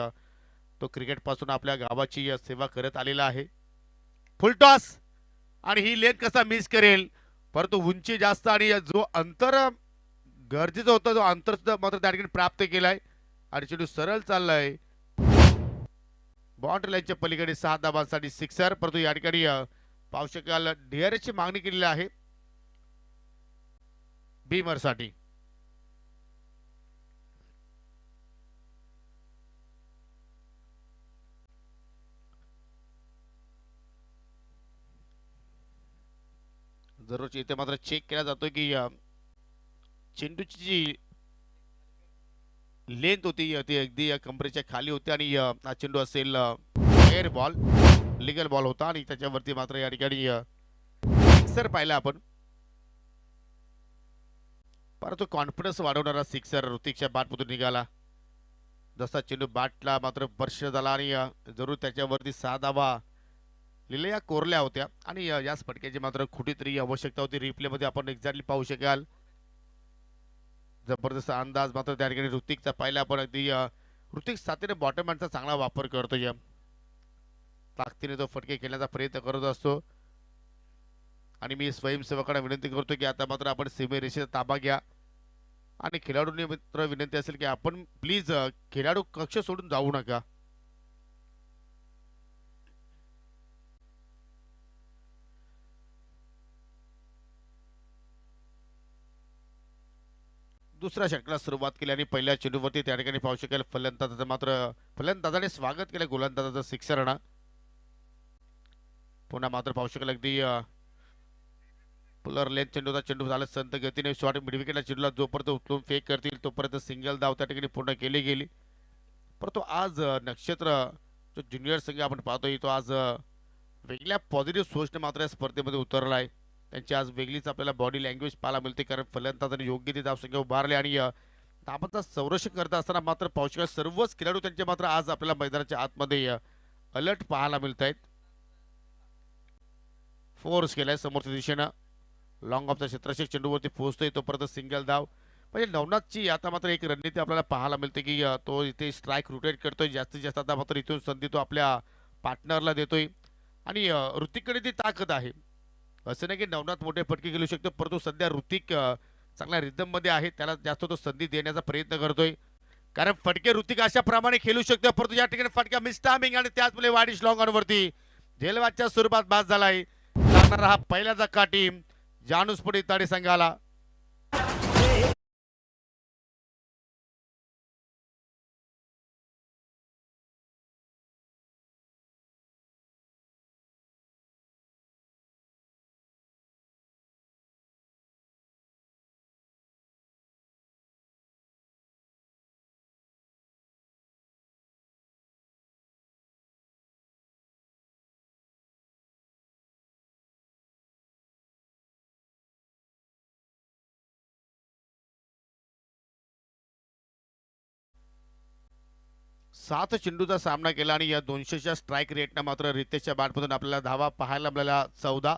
तो क्रिकेटपासून आपल्या गावाची सेवा करत आलेला आहे. फुल टॉस आणि ही लेन कसा मिस करेल, परंतु उंची जास्त आणि जो अंतर गरजेचं होतं तो अंतर सुद्धा मात्र त्या ठिकाणी प्राप्त केलाय आणि चेंडू सरळ चाललाय बाउंड्री लाईनच्या पलीकडे 6 धावांसाठी सिक्सर. परंतु या ठिकाणी पाहू शकाल DRSची मागणी केलेली आहे बीमरसाठी. जरूर इथे मात्र चेक केला जातो की चेंडूची जी लेंथ होती ती अगदी कमरेच्या खाली होती आणि हा चेंडू असेल एअर बॉल, लिगल बॉल होता आणि त्याच्यावरती मात्र या ठिकाणी सिक्सर पाहिला आपण. परंतु कॉन्फिडन्स वाढवणारा सिक्सर ऋतिकच्या बॅटमधून निघाला. जसा चेंडू बॅटला मात्र स्पर्श झाला आणि जरूर त्याच्यावरती 6 धावा लिहिल्या कोरल्या होत्या आणि या फटक्याची मात्र कुठेतरी आवश्यकता होती. रिप्लेमध्ये आपण एक्झॅक्टली पाहू शकाल. जबरदस्त अंदाज मात्र त्या ठिकाणी ऋतिकचा पाहिला आपण. अगदी ऋतिक साथीने बॉटम हँडचा चांगला वापर करतोय. ताकदीने तो फटके खेळण्याचा प्रयत्न करत असतो आणि मी स्वयंसेवकांना विनंती करतो की आता मात्र आपण सीमेरेषेचा ताबा घ्या आणि खेळाडूंनी मित्र विनंती असेल की आपण प्लीज खेळाडू कक्ष सोडून जाऊ नका. दुसऱ्या षटकाला सुरुवात केली आणि पहिल्या चेंडूवरती त्या ठिकाणी पाहू शकेल फलंदाजाचं मात्र फलंदाजाने स्वागत केलं गोलंदाजाचं सिक्सर आणा. पुन्हा मात्र पाहू शकेल अगदी पुलर लेंथ चेंडूचा चेंडू झाला संत गतीने शॉट मिडविकेटला चेंडूला जोपर्यंत उचलून फेक करतील तोपर्यंत सिंगल धाव त्या ठिकाणी पूर्ण केली गेली. परंतु आज नक्षत्र जो ज्युनियर संघ आपण पाहतोय तो आज वेगळ्या पॉझिटिव्ह सोचने मात्र या स्पर्धेमध्ये उतरला आहे. त्यांची आज वेगळीच आपल्याला बॉडी लँग्वेज पाहायला मिळते, कारण फलंदाजाने योग्य ते धावसंख्या उभारले आणि धावांचा संरक्षण करत असताना मात्र पाहू शकाल सर्वच खेळाडू त्यांचे मात्र आज आपल्याला मैदानाच्या आतमध्ये अलर्ट पाहायला मिळत आहेत. फोर्स केलाय समोरच्या दिशेनं लॉंग ऑफचा क्षेत्ररक्षक चेंडूवरती पोहोचतोय तोपर्यंत सिंगल धाव. म्हणजे नवनाथची आता मात्र एक रणनीती आपल्याला पाहायला मिळते की तो इथे स्ट्राईक रोटेट करतोय जास्तीत जास्त. आता मात्र इथून संधी तो आपल्या पार्टनरला देतोय आणि ऋतिककडे ती ताकद आहे. असं नाही की नवनाथ मोठे फटके खेळू शकतो, परंतु सध्या ऋतिक चांगल्या रिदम मध्ये आहे. त्याला जास्त तो संधी देण्याचा प्रयत्न करतोय, कारण फटके ऋतिक अशा प्रमाणे खेळू शकतो. परंतु या ठिकाणी फटका मिस टायमिंग आणि त्याचमुळे वाडिश लॉंग ऑन वरती झेलवाच्या स्वरूपात बाद झालाय. लागणारा हा पहिला धक्का टीम जानूसपुडी ताडी संघाला. 7 चेंडूचा सामना केला आणि या 200च्या स्ट्राईक रेटनं मात्र रितेशच्या बॅटमधून आपल्याला धावा पाहायला मिळाल्या 14.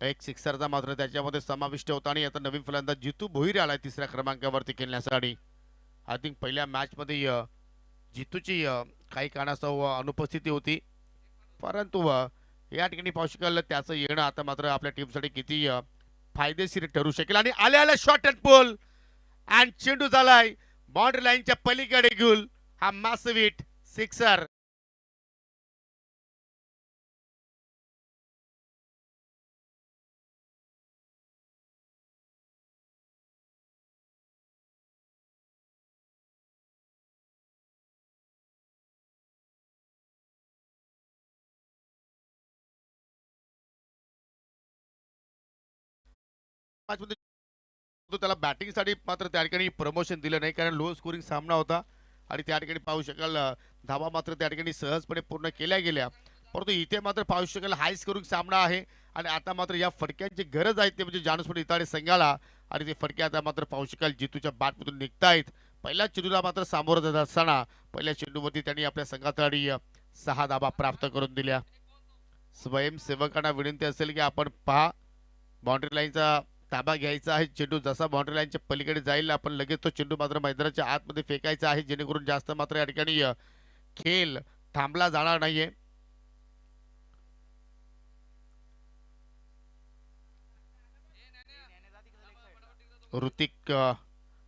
एक सिक्सरचा मात्र त्याच्यामध्ये समाविष्ट होता आणि आता नवीन फलंदाज जितू भोईर आलाय तिसऱ्या क्रमांकावरती खेळण्यासाठी. आय थिंक पहिल्या मॅचमध्ये जितूची काही कारणास्तव अनुपस्थिती होती, परंतु या ठिकाणी पाहू शकाल त्याचं येणं आता मात्र आपल्या टीमसाठी किती फायदेशीर ठरू शकेल. आणि आले आले शॉट अँड पुल अँड चेंडू झालाय बाउंड्री लाईनच्या पलीकडे घेऊन हा मॅसिव्ह हिट सिक्सर. मॅचमध्ये त्याला बॅटिंगसाठी मात्र त्या ठिकाणी प्रमोशन दिलं नाही, कारण लो स्कोरिंग सामना होता आणि त्या ठिकाणी पाहू शकाल धावा मात्र त्या ठिकाणी सहजपणे पूर्ण केल्या गेल्या. परंतु इथे मात्र पाहू शकाल हाय स्कोरिंग सामना आहे आणि आता मात्र या फटक्यांची गरज आहे ते म्हणजे जानुस्फोट इताडे संघाला. आणि ते फटके आता मात्र पाहू शकाल जितूच्या बॅटमधून निघतायत. पहिल्या चेंडूला मात्र सामोरं जात असताना पहिल्या चेंडूवरती त्यांनी आपल्या संघासाठी 6 धावा प्राप्त करून दिल्या. स्वयंसेवकांना विनंती असेल की आपण पहा, बाउंड्री लाईनचा ताबा घ्यायचा आहे. चेंडू जसा बाउंड्री लाईनच्या पलीकडे जाईल आपण लगेच तो चेंडू मात्र मैदानाच्या आतमध्ये फेकायचा आहे, जेणेकरून जास्त मात्र या ठिकाणी खेळ थांबला जाणार नाहीये. ऋतिक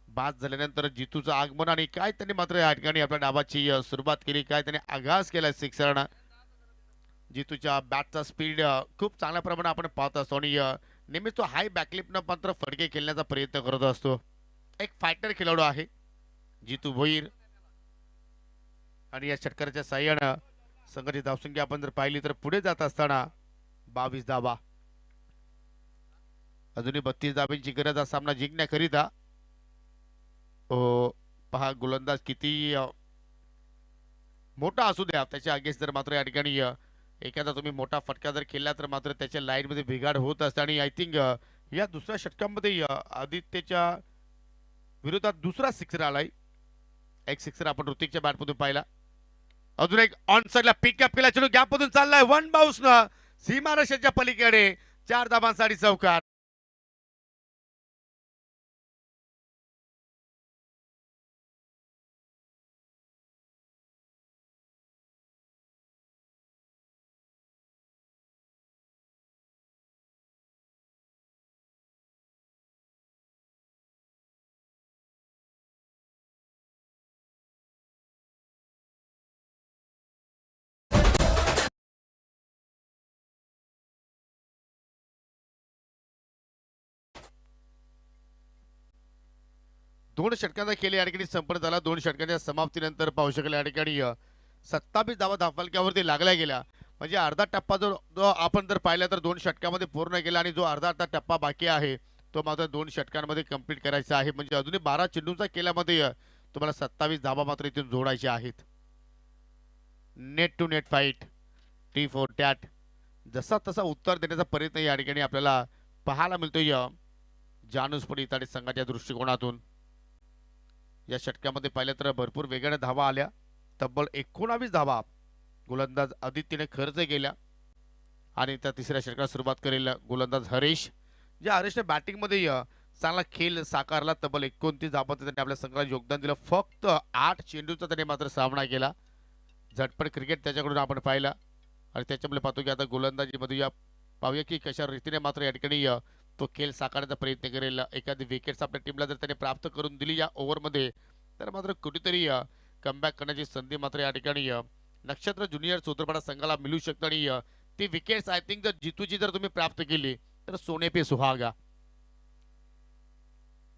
बाद झाल्यानंतर जितूचं आगमन आणि काय त्यांनी मात्र या ठिकाणी आपल्या डावाची सुरुवात केली, काय त्यांनी आघात केला सिक्सरनं. जितूच्या बॅटचा स्पीड खूप चांगल्या प्रमाणात आपण पाहत असतो आणि नेहमीच तो हाय बॅकलिपनं मात्र फटके खेळण्याचा प्रयत्न करत असतो. एक फायटर खेळाडू आहे जितू भोईर आणि या षटकाराच्या साह्यानं संघाची धावसंख्या आपण जर पाहिली तर पुढे जात असताना 22 धावा. अजूनही 32 धाब्यांची गरज हा सामना जिंकण्याकरिता. पहा गोलंदाज किती मोठा असू द्या, त्याच्या अगेन्स्ट जर मात्र या ठिकाणी एखादा तुम्ही मोठा फटका जर खेळला तर मात्र त्याच्या लाईनमध्ये बिघाड होत असते. आणि आय थिंक या दुसऱ्या षटकामध्ये आदित्यच्या विरोधात दुसरा सिक्सर आलाय. एक सिक्सर आपण ऋतिकच्या बॅटमधून पाहिला. अजून एक ऑन साइडला पिकअप केला, चलो गॅपमधून चाललाय वन बाउन्स न सीमारेषेच्या पलीकडे 4 धाबांसाठी चौकार. दोन षटकांचा खेळ या ठिकाणी संपन्न झाला. 2 षटकांच्या समाप्तीनंतर पाहू शकाल या ठिकाणी 27 धावा धावफलक्यावरती लागल्या गेल्या. म्हणजे अर्धा टप्पा जो आपण जर पाहिला तर 2 षटकामध्ये पूर्ण केला आणि जो अर्धा टप्पा बाकी आहे तो मात्र 2 षटकांमध्ये कंप्लीट करायचा आहे. म्हणजे अजूनही 12 चेंडूंचा केल्यामध्ये तुम्हाला 27 धावा मात्र इथून जोडायच्या आहेत. Net to net fight, tit for tat, जसा तसा उत्तर देण्याचा प्रयत्न या ठिकाणी आपल्याला पाहायला मिळतोय जानुस्फोट इताडे संघाच्या दृष्टिकोनातून. या षटकामध्ये पाहिलं तर भरपूर वेगाने धावा आल्या. तब्बल 19 धावा गोलंदाज आदित्यने खर्च केल्या. आणि त्या तिसऱ्या षटकाला सुरुवात करेल गोलंदाज हरीश. ज्या हरीशने बॅटिंगमध्ये चांगला खेळ साकारला. तब्बल 29 धावांचं त्यांनी आपल्या संघाला योगदान दिलं. फक्त 8 चेंडूचा त्याने मात्र सामना केला. झटपट क्रिकेट त्याच्याकडून आपण पाहिला आणि त्याच्यामुळे पाहतो की आता गोलंदाजीमध्ये या पाहूया की कशा रीतीने मात्र या ठिकाणी तो खेळ साकारण्याचा प्रयत्न करेल. एखादी विकेट्स आपल्या टीमला जर त्याने प्राप्त करून दिली या ओव्हरमध्ये तर मात्र कुठेतरी कमबॅक करण्याची संधी मात्र या ठिकाणी नक्षत्र ज्युनियर चौतरपाडा संघाला मिळू शकतं. आणि ती विकेट्स आय थिंक जर जितूची जर तुम्ही प्राप्त केली तर सोने पे सुहागा.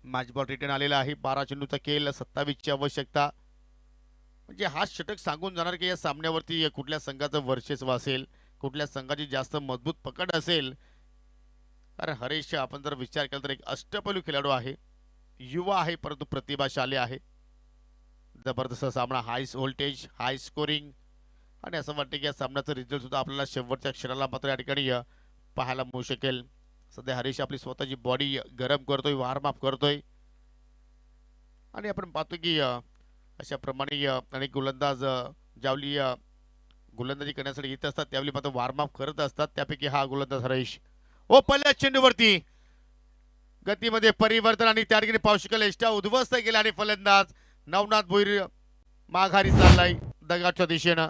मॅच बॉल रिटर्न आलेला आहे. 12 चेंडूचा खेळ, 27ची आवश्यकता. म्हणजे हा षटक सांगून जाणार की या सामन्यावरती कुठल्या संघाचं वर्चस्व असेल, कुठल्या संघाची जास्त मजबूत पकड असेल. कारण हरीश आपण जर विचार केला तर एक अष्टपैलू खेळाडू आहे, युवा आहे परंतु प्रतिभाशाली आहे. जबरदस्त सामना, हाय व्होल्टेज, हाय स्कोरिंग. आणि असं वाटतं की या सामन्याचा रिझल्ट सुद्धा आपल्याला शेवटच्या क्षणाला मात्र या ठिकाणी पाहायला मिळू शकेल. सध्या हरीश आपली स्वतःची बॉडी गरम करतोय, वॉर्म अप करतोय. आणि आपण पाहतो की अशा प्रमाणे अनेक गोलंदाज ज्यावेळी गोलंदाजी करण्यासाठी येत असतात त्यावेळी मात्र वॉर्मअप करत असतात. त्यापैकी हा गोलंदाज हरेश. ओ पहिल्या चेंडूवरती गतीमध्ये परिवर्तन आणि त्या ठिकाणी पाहू शकाल एक्स्ट्रा उद्ध्वस्त केला आणि फलंदाज नवनाथ भोईर माघारी चाललाय दगाच्या दिशेनं.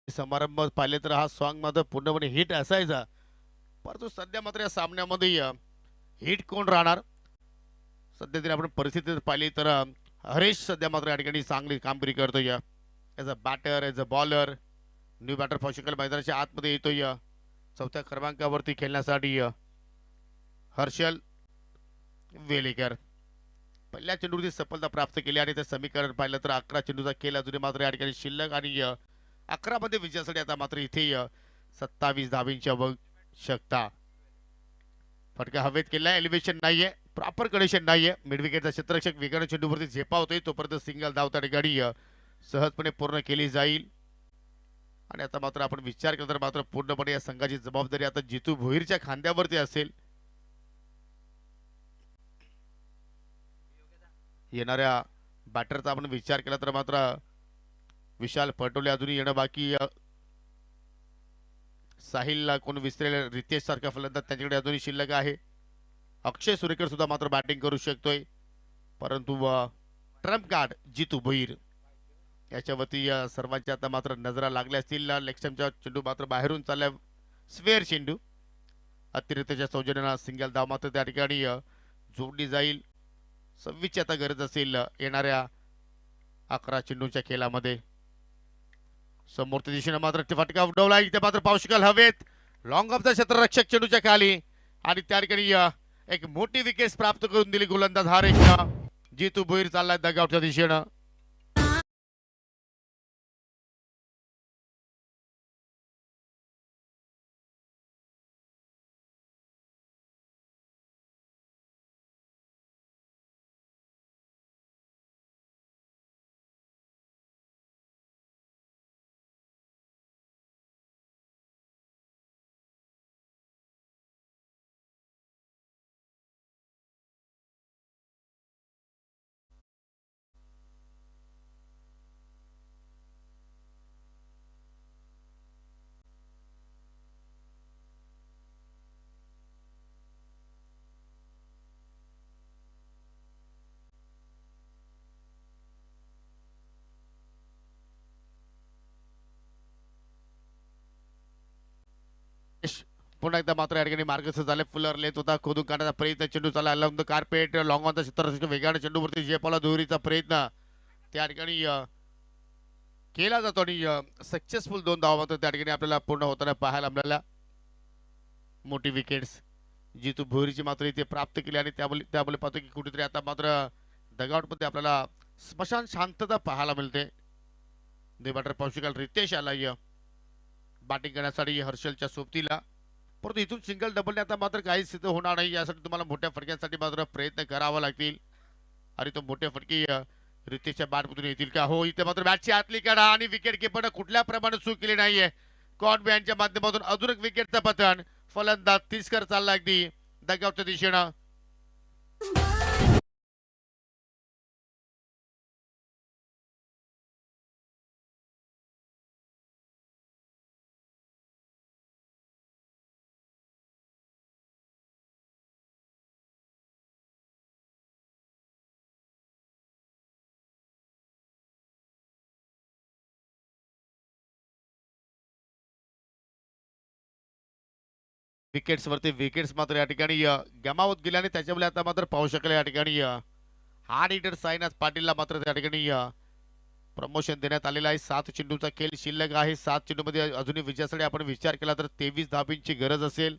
समारंभ पाहिले तर हा सॉन्ग मात्र पूर्णपणे हिट असायचा, परंतु सध्या मात्र या सामन्यामध्ये हिट कोण राहणार सध्या तरी आपण परिस्थिती पाहिली तर हरेश सध्या मात्र या ठिकाणी चांगली कामगिरी करतोय. As a batter as a bowler new batter पॉसिकल मैदानाच्या आतमध्ये येतोय. चौथ्या क्रमांकावरती खेळण्यासाठी हर्षल वेलेकर पहिल्या चेंडूवरती सफलता प्राप्त केली आणि ते समीकरण पाहिलं तर 11 चेंडूचा खेळ अजूनही मात्र या ठिकाणी शिल्लक आणि 11 मध्ये विजयासाठी आता मात्र इथे 27 धावींची आवश्यकता. फटका हवेत केला, एलिव्हेशन नाहीये, प्रॉपर कंडिशन नाहीये. मिड विकेटचा क्षेत्ररक्षक वेगाने चेंडूवरती झेपावतोय तोपर्यंत सिंगल धाव त्या ठिकाणी सहजपणे पूर्ण केली जाईल. आणि आता मात्र आपण विचार केला तर मात्र पूर्णपणे या संघाची जबाबदारी आता जितू भोईरच्या खांद्यावरती असेल. येणाऱ्या बॅटरचा आपण विचार केला तर मात्र विशाल पटोले अजूनही येणं बाकी. साहिलला कोण विसरेल, रितेश सारखा फलंदाज त्यांच्याकडे अजूनही शिल्लक आहे. अक्षय सुरेकर सुद्धा मात्र बॅटिंग करू शकतोय, परंतु ट्रम्प कार्ड जितू भोईर याच्यावरती सर्वांच्या आता मात्र नजरा लागल्या असतील. लेक्स्टमच्या चेंडू मात्र बाहेरून चालल्या, स्वेअर चेंडू अतिरिक्तच्या सौजन्यानं सिंगल धाव मात्र त्या ठिकाणी जोडली जाईल. 26ची आता गरज असेल येणाऱ्या 11 चेंडूच्या खेळामध्ये. समोरच्या दिशेने मात्र फटका उडवला, इथे मात्र पाहू शकाल हवेत लॉंग ऑफचा क्षेत्ररक्षक चेंडूच्या खाली आणि त्या ठिकाणी एक मोठी विकेट प्राप्त करून दिली गोलंदाज हरेशनं. जितू भोईर चाललाय दगावच्या दिशेनं. पुन्हा एकदा मात्र या ठिकाणी मार्गस्थ झाले. फुलर लेत होता, खोदून काढण्याचा प्रयत्न, चेंडू चालला along the carpet, long on the क्षेत्ररक्षक वेगाने चेंडूवरती झेपावला दुहेरीचा प्रयत्न त्या ठिकाणी केला जातो आणि सक्सेसफुल 2 धावा मात्र त्या ठिकाणी आपल्याला पूर्ण होताना पाहायला मिळाल्या. मोठी विकेट्स जितू भोईरची मात्र इथे प्राप्त केली आणि त्यामुळे पाहतो की कुठेतरी आता मात्र डगआउटमध्ये आपल्याला स्मशान शांतता पाहायला मिळते. बॅटर पाहू शकाल रितेश आला बॅटिंग करण्यासाठी हर्षलच्या सोबतीला, परंतु इथून सिंगल डबलने आता मात्र काहीच सिद्ध होणार नाही. यासाठी तुम्हाला मोठ्या फटक्यांसाठी मात्र प्रयत्न करावा लागतील आणि तो मोठ्या फटके रितेशच्या बॅटमधून येतील का? हो, इथे मात्र बॅटची आतली काढा आणि विकेट किपरनं कुठल्या प्रमाणात चूक केली नाहीये. कॉट बॅनच्या माध्यमातून अजून एक विकेटचं पतन. फलंदाज तिरस्कार चालला अगदी डगआउटच्या दिशेनं. विकेट्स वरती विकेट्स मात्र या ठिकाणी गमावत गेल्याने त्याच्यामुळे आता मात्र पाहू शकेल या ठिकाणी हार्ड हिटर साईनाथ पाटीलला मात्र त्या ठिकाणी प्रमोशन देण्यात आलेलं आहे. 7 चेंडूचा खेळ शिल्लक आहे. 7 चेंडूमध्ये अजूनही विजयासाठी आपण विचार केला तर 23 धाबींची गरज असेल.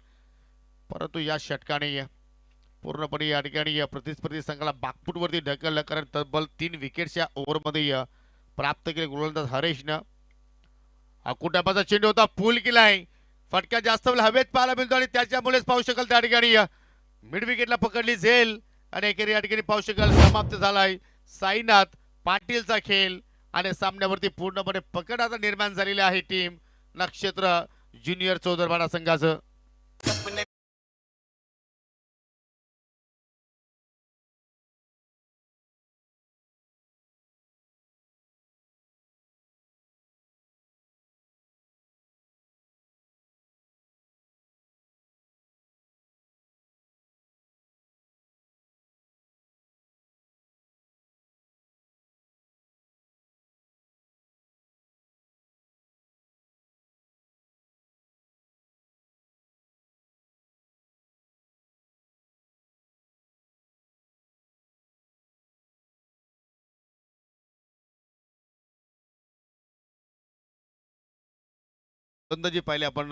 परंतु या षटकाने पूर्णपणे या ठिकाणी प्रतिस्पर्धी संघाला बागपूटवरती ढकललं, कारण तब्बल 3 विकेट्स या ओव्हरमध्ये प्राप्त केले गोलंदाज हरेशनं. कुटाबाचा चेंडू होता, पूल केलाय, फटका जास्त वेळ हवेत पाहायला मिळतो आणि त्याच्यामुळेच पाहू शकाल त्या ठिकाणी मिड विकेटला पकडली झेल आणि एकेरी या ठिकाणी पाहू शकाल समाप्त झालाय साईनाथ पाटीलचा खेळ आणि सामन्यावरती पूर्णपणे पकड आता निर्माण झालेली आहे टीम नक्षत्र ज्युनियर चौदरपाडा संघाचं. गोलंदाजी पाहिले आपण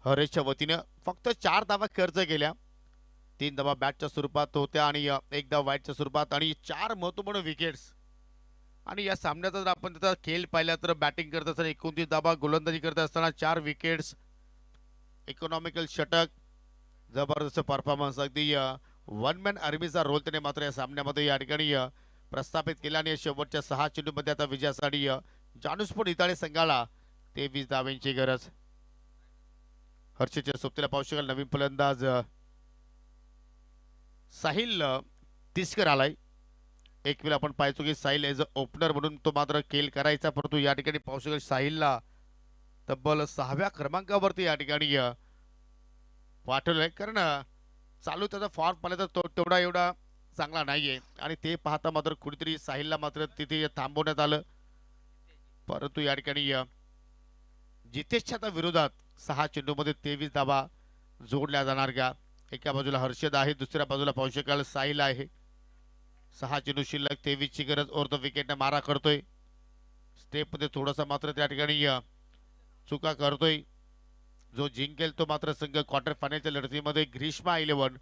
हरेशच्या वतीने फक्त 4 धावा खर्च केल्या. 3 धावा बॅटच्या स्वरूपात होत्या आणि 1 धाव वाईटच्या स्वरूपात आणि 4 महत्त्वपूर्ण विकेट्स. आणि या सामन्याचा जर आपण त्याचा खेळ पाहिला तर बॅटिंग करत असताना 29 धावा, गोलंदाजी करत असताना 4 विकेट्स, इकॉनॉमिकल षटक, जबरदस्त परफॉर्मन्स, अगदी वन मॅन आर्मीचा रोल त्याने मात्र या सामन्यामध्ये या ठिकाणी प्रस्थापित केला आणि शेवटच्या 6 चेंडूमध्ये आता विजयासाठी जानुस्फोट इताळे संघाला 23 धावांची गरज. हर्षच्या सोबतीला पाहू शकाल नवीन फलंदाज साहिल तिसकर आलाय. एक वेळ आपण पाहायचो की साहिल एज अ ओपनर म्हणून तो मात्र खेळ करायचा, परंतु या ठिकाणी पाहू शकाल साहिलला तब्बल 6व्या क्रमांकावरती या ठिकाणी पाठवलंय, कारण चालू त्याचा फॉर्म पाहिला तर तो तेवढा एवढा चांगला नाहीये आणि ते पाहता मात्र कुठेतरी साहिलला मात्र तिथे थांबवण्यात आलं. परंतु या ठिकाणी जितेशच्या विरोधात 6 चेंडूमध्ये 23 धावा जोडल्या जाणार का? एका बाजूला हर्षद आहे, दुसऱ्या बाजूला पाहू शकाल साहिल आहे. 6 चेंडू शिल्लक, 23ची गरज. ओर विकेटने मारा करतोय, स्टेपमध्ये थोडासा मात्र त्या ठिकाणी चुका करतोय. जो जिंकेल तो मात्र संघ क्वार्टर फायनलच्या लढतीमध्ये ग्रीष्मा 11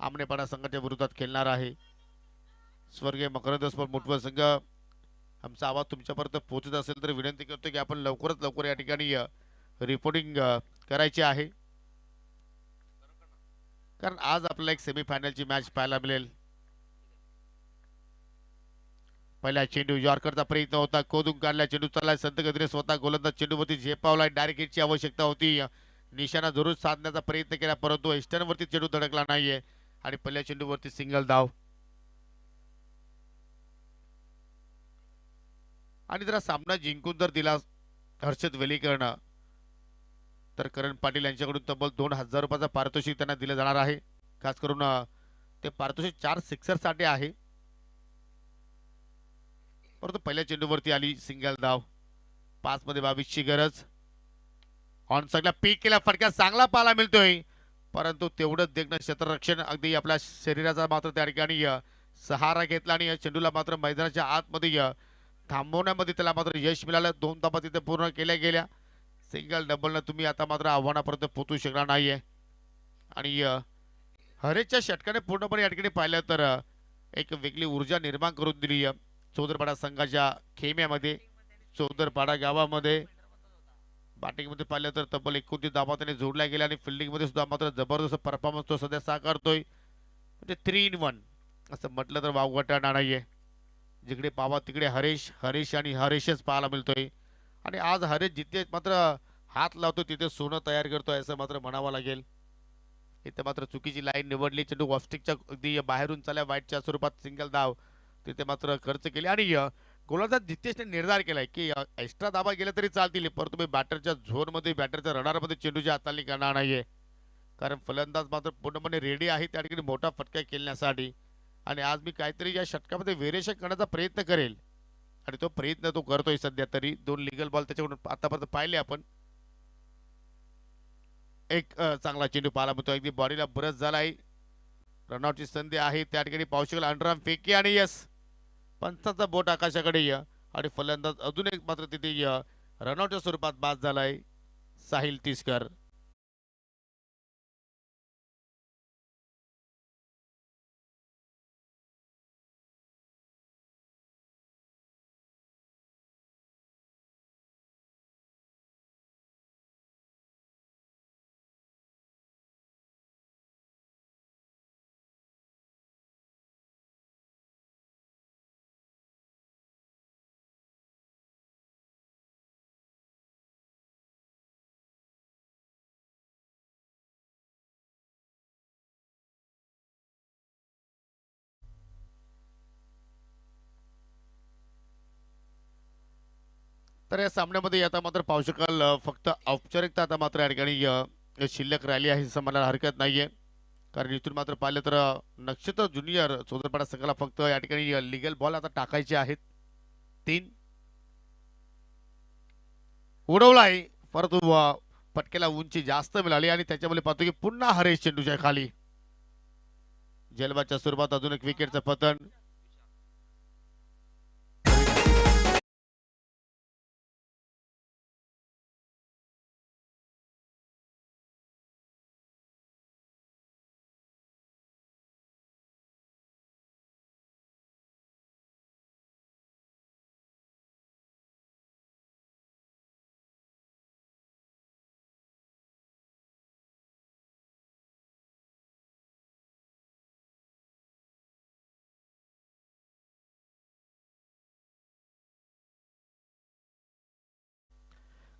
आमनेपाडा संघाच्या विरोधात खेळणार आहे. स्वर्गीय मकरंद स्पोर्ट मुठवळ संघ, आमचा आवाज तुमच्यापर्यंत पोहोचत असेल तर विनंती करतो की आपण लवकरात लवकर या ठिकाणी रिपोर्टिंग करायची आहे, कारण आज आपल्याला एक सेमीफायनलची मॅच पाहायला मिळेल. पहिला चेंडू यॉर्करचा प्रयत्न होता, कोदून काढला, चेंडू चाललाय संत गतीने, स्वतः गोलंदाज चेंडूवरती झेपावलाय. डायरेक्ट हिटची आवश्यकता होती, निशाणा जरूर साधण्याचा प्रयत्न केला, परंतु एस्टर्नवरती चेंडू धडकला नाहीये आणि पहिल्या चेंडूवरती सिंगल धाव. आणि जरा सामना जिंकून जर दिला हर्षद वेलीकरनं तर करण पाटील यांच्याकडून तब्बल 2000 रुपयाचा पारितोषिक त्यांना दिलं जाणार आहे. खास करून ते पारितोषिक 4 सिक्सरसाठी आहे. परंतु पहिल्या चेंडूवरती आली सिंगल धाव. 5 मध्ये 22ची गरज. ऑन साईडला पीक केला, फटका चांगला पाहायला मिळतोय, परंतु तेवढंच देखणं क्षेत्ररक्षण अगदी आपल्या शरीराचा मात्र त्या ठिकाणी सहारा घेतला आणि या चेंडूला मात्र मैदानाच्या आतमध्ये थांबवण्यामध्ये त्याला मात्र यश मिळालं. 2 धावा तिथे पूर्ण केल्या गेल्या. सिंगल डबलनं तुम्ही आता मात्र आव्हानापर्यंत पोहोचू शकणार नाहीये. आणि हरेशच्या षटकाने पूर्णपणे या ठिकाणी पाहिलं तर एक वेगळी ऊर्जा निर्माण करून दिली चौदरपाडा संघाच्या खेम्यामध्ये. चौदरपाडा गावामध्ये बॅटिंगमध्ये पाहिलं तर तब्बल 29 धावा त्याने जोडल्या गेल्या आणि फिल्डिंगमध्ये सुद्धा मात्र जबरदस्त परफॉर्मन्स तो सध्या साकारतोय. म्हणजे 3 in 1 असं म्हटलं तर वावगं ठरणार नाहीये. जिकडे पावा तिकडे हरेश, हरेश आणि हरेशच पाहायला मिळतोय. आणि आज हरेश जिथे मात्र हात लावतो तिथे सोनं तयार करतोय असं मात्र म्हणावं लागेल. इथे मात्र चुकीची लाईन निवडली, चेंडू ऑफस्टिकच्या अगदी बाहेरून चालल्या, वाईटच्या स्वरूपात सिंगल धाव तिथे मात्र खर्च केली. आणि गोलंदाज जितेशने निर्धार केलाय की एक्स्ट्रा धावा गेल्या तरी चालतील, परंतु तुम्ही बॅटरच्या झोनमध्ये, बॅटरच्या रडारमध्ये चेंडूची हाताळणी करणार नाहीये, कारण फलंदाज मात्र पूर्णपणे रेडी आहे त्या ठिकाणी मोठा फटका खेळण्यासाठी. आणि आज मी काहीतरी या षटकामध्ये व्हेरिएशन करण्याचा प्रयत्न करेल आणि तो प्रयत्न तो करतोय सध्या तरी. 2 लिगल बॉल त्याच्याकडून आतापर्यंत पाहिले आपण. एक चांगला चेंडू पाहायला मिळतो, अगदी बॉडीला बरंच झालाय. रनआउटची संधी आहे त्या ठिकाणी पाहू शकाल. अंडरआर्म फेकी आणि यस, पंचाचा बोट आकाशाकडे आणि फलंदाज अजून एक मात्र तिथे रनआउटच्या स्वरूपात बाद झालाय साहिल तिसकर. तर या सामन्यामध्ये आता मात्र पाहू शकाल फक्त औपचारिकता आता मात्र या ठिकाणी शिल्लक राहिली आहे असं म्हणायला हरकत नाहीये. कारण इथून मात्र पाहिलं तर नक्षत्र ज्युनियर चौदरपाडा संघाला फक्त या ठिकाणी लिगल बॉल आता टाकायचे आहेत 3. उडवलाय परंतु पटकेला उंची जास्त मिळाली आणि त्याच्यामुळे पाहतो की पुन्हा हरेश चेंडूच्या खाली. जलबाच्या स्वरूपात अजून एक विकेटचं पतन.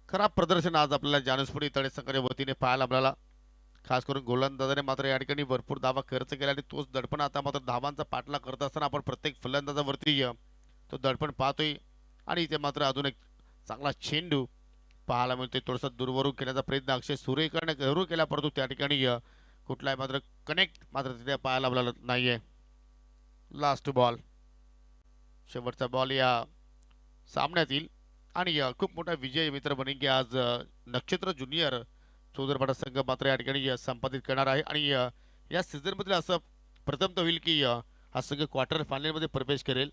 खराब प्रदर्शन आज आपल्याला जानसपुरी तळे संघाच्या वतीने पाहायला आपल्याला, खास करून गोलंदाजाने मात्र या ठिकाणी भरपूर धावा खर्च केला आणि तोच दडपण आता मात्र धावांचा पाठला करत असताना आपण प्रत्येक फलंदाजावरती तो दडपण पाहतोय. आणि इथे मात्र अजून एक चांगला चेंडू पाहायला मिळतोय. थोडासा दूरवरून केल्याचा प्रयत्न अक्षय सुरेकरने जरूर केला परंतु त्या ठिकाणी कुठलाही मात्र कनेक्ट मात्र तिथे पाहायला आपल्याला नाहीये. लास्ट बॉल, शेवटचा बॉल या सामन्यातील आणि खूप मोठा विजय मित्र बनेंगे आज नक्षत्र ज्युनियर चौदरपाडा संघ मात्र या ठिकाणी संपादित करणार आहे. आणि या सीझनमधील असं प्रथम तर होईल की हा संघ क्वार्टर फायनलमध्ये प्रवेश करेल.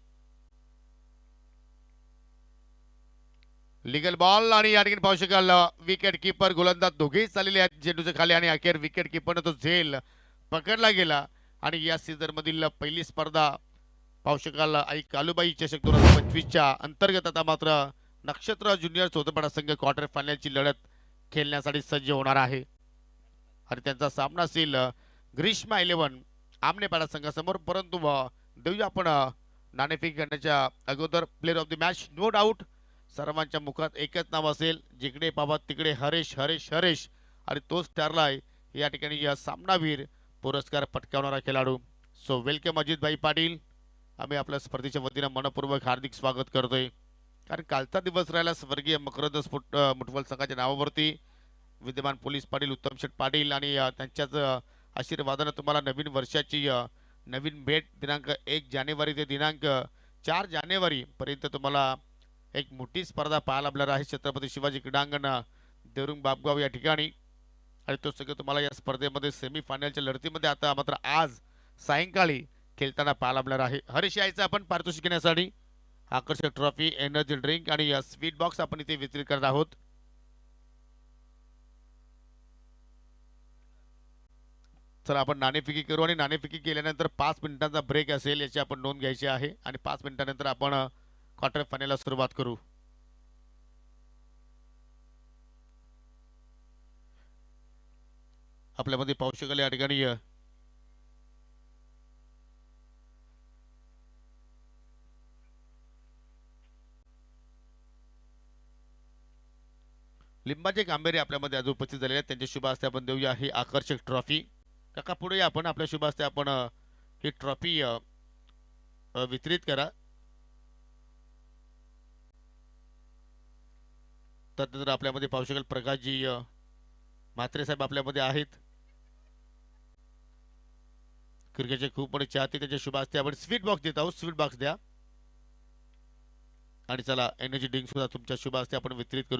लिगल बॉल आणि या ठिकाणी पाहू शकाल विकेट किपर गोलंदाज दोघेही चाललेले आहेत चेंडूच्या खाली आणि अखेर विकेट किपरने तो झेल पकडला गेला. आणि या सीझन मधील पहिली स्पर्धा पाहू शकाल आई कालूबाई चषक 2025च्या अंतर्गत आता मात्र नक्षत्र ज्युनियर चौदरपाडा संघ क्वार्टर फायनलची लढत खेळण्यासाठी सज्ज होणार आहे. आणि त्यांचा सामना असेल ग्रीष्मा 11 आमनेपाडा संघासमोर. परंतु देऊया आपण नाणेफेक करण्याच्या अगोदर player of the match. No doubt सर्वांच्या मुखात एकच नाव असेल, जिकडे पाहावा तिकडे हरेश हरेश हरेश, आणि तोच ठरलाय या ठिकाणी या सामनावीर पुरस्कार पटकावणारा खेळाडू. सो वेलकम अजित भाई पाटील. आम्ही आपल्या स्पर्धेच्या वतीनं मनपूर्वक हार्दिक स्वागत करतोय. कारण कालचा दिवस राहिला स्वर्गीय मकरंद मुठवल संघाच्या नावावरती विद्यमान पोलीस पाटील उत्तम शेठ पाटील आणि त्यांच्याच आशीर्वादानं तुम्हाला नवीन वर्षाची नवीन भेट दिनांक 1 जानेवारी ते दिनांक 4 जानेवारी पर्यंत तुम्हाला एक मोठी स्पर्धा पाहायला आपल्याला आहे छत्रपती शिवाजी क्रीडांगण देवरुंग बापगाव या ठिकाणी. आणि तो सगळं तुम्हाला या स्पर्धेमध्ये सेमीफायनलच्या लढतीमध्ये आता मात्र आज सायंकाळी खेळताना पाहायला आपल्याला आहे. हरीश यायचं आपण पारितोषिक घेण्यासाठी आकर्षक ट्रॉफी, एनर्जी ड्रिंक आणि स्वीट बॉक्स आपण इथे वितरित करत आहोत. चला आपण नाणेफेकी करू आणि नाणेफेकी केल्यानंतर 5 मिनिटांचा ब्रेक असेल याची आपण नोंद घ्यायची आहे. आणि 5 मिनिटानंतर आपण क्वार्टर फायनलला सुरुवात करू. आपल्यामध्ये पाहू शकाल या ठिकाणी लिंबाचे कांबेरे आपल्यामध्ये आज उपस्थित झालेले आहेत. त्यांच्या शुभ हस्ते आपण देऊया ही आकर्षक ट्रॉफी. काका पुढे आपण आपल्या शुभ हस्ते आपण ही ट्रॉफी वितरित करा. त्यानंतर आपल्यामध्ये पाहू शकाल प्रकाशजी म्हात्रे साहेब आपल्यामध्ये आहेत. क्रिकेटचे खूप मोठे चाहते, त्याच्या शुभ हस्ते आपण स्वीट बॉक्स देत आहोत. स्वीट बॉक्स द्या. आणि चला एनर्जी ड्रिंक सुद्धा तुमच्या शुभ हस्ते आपण वितरित करू.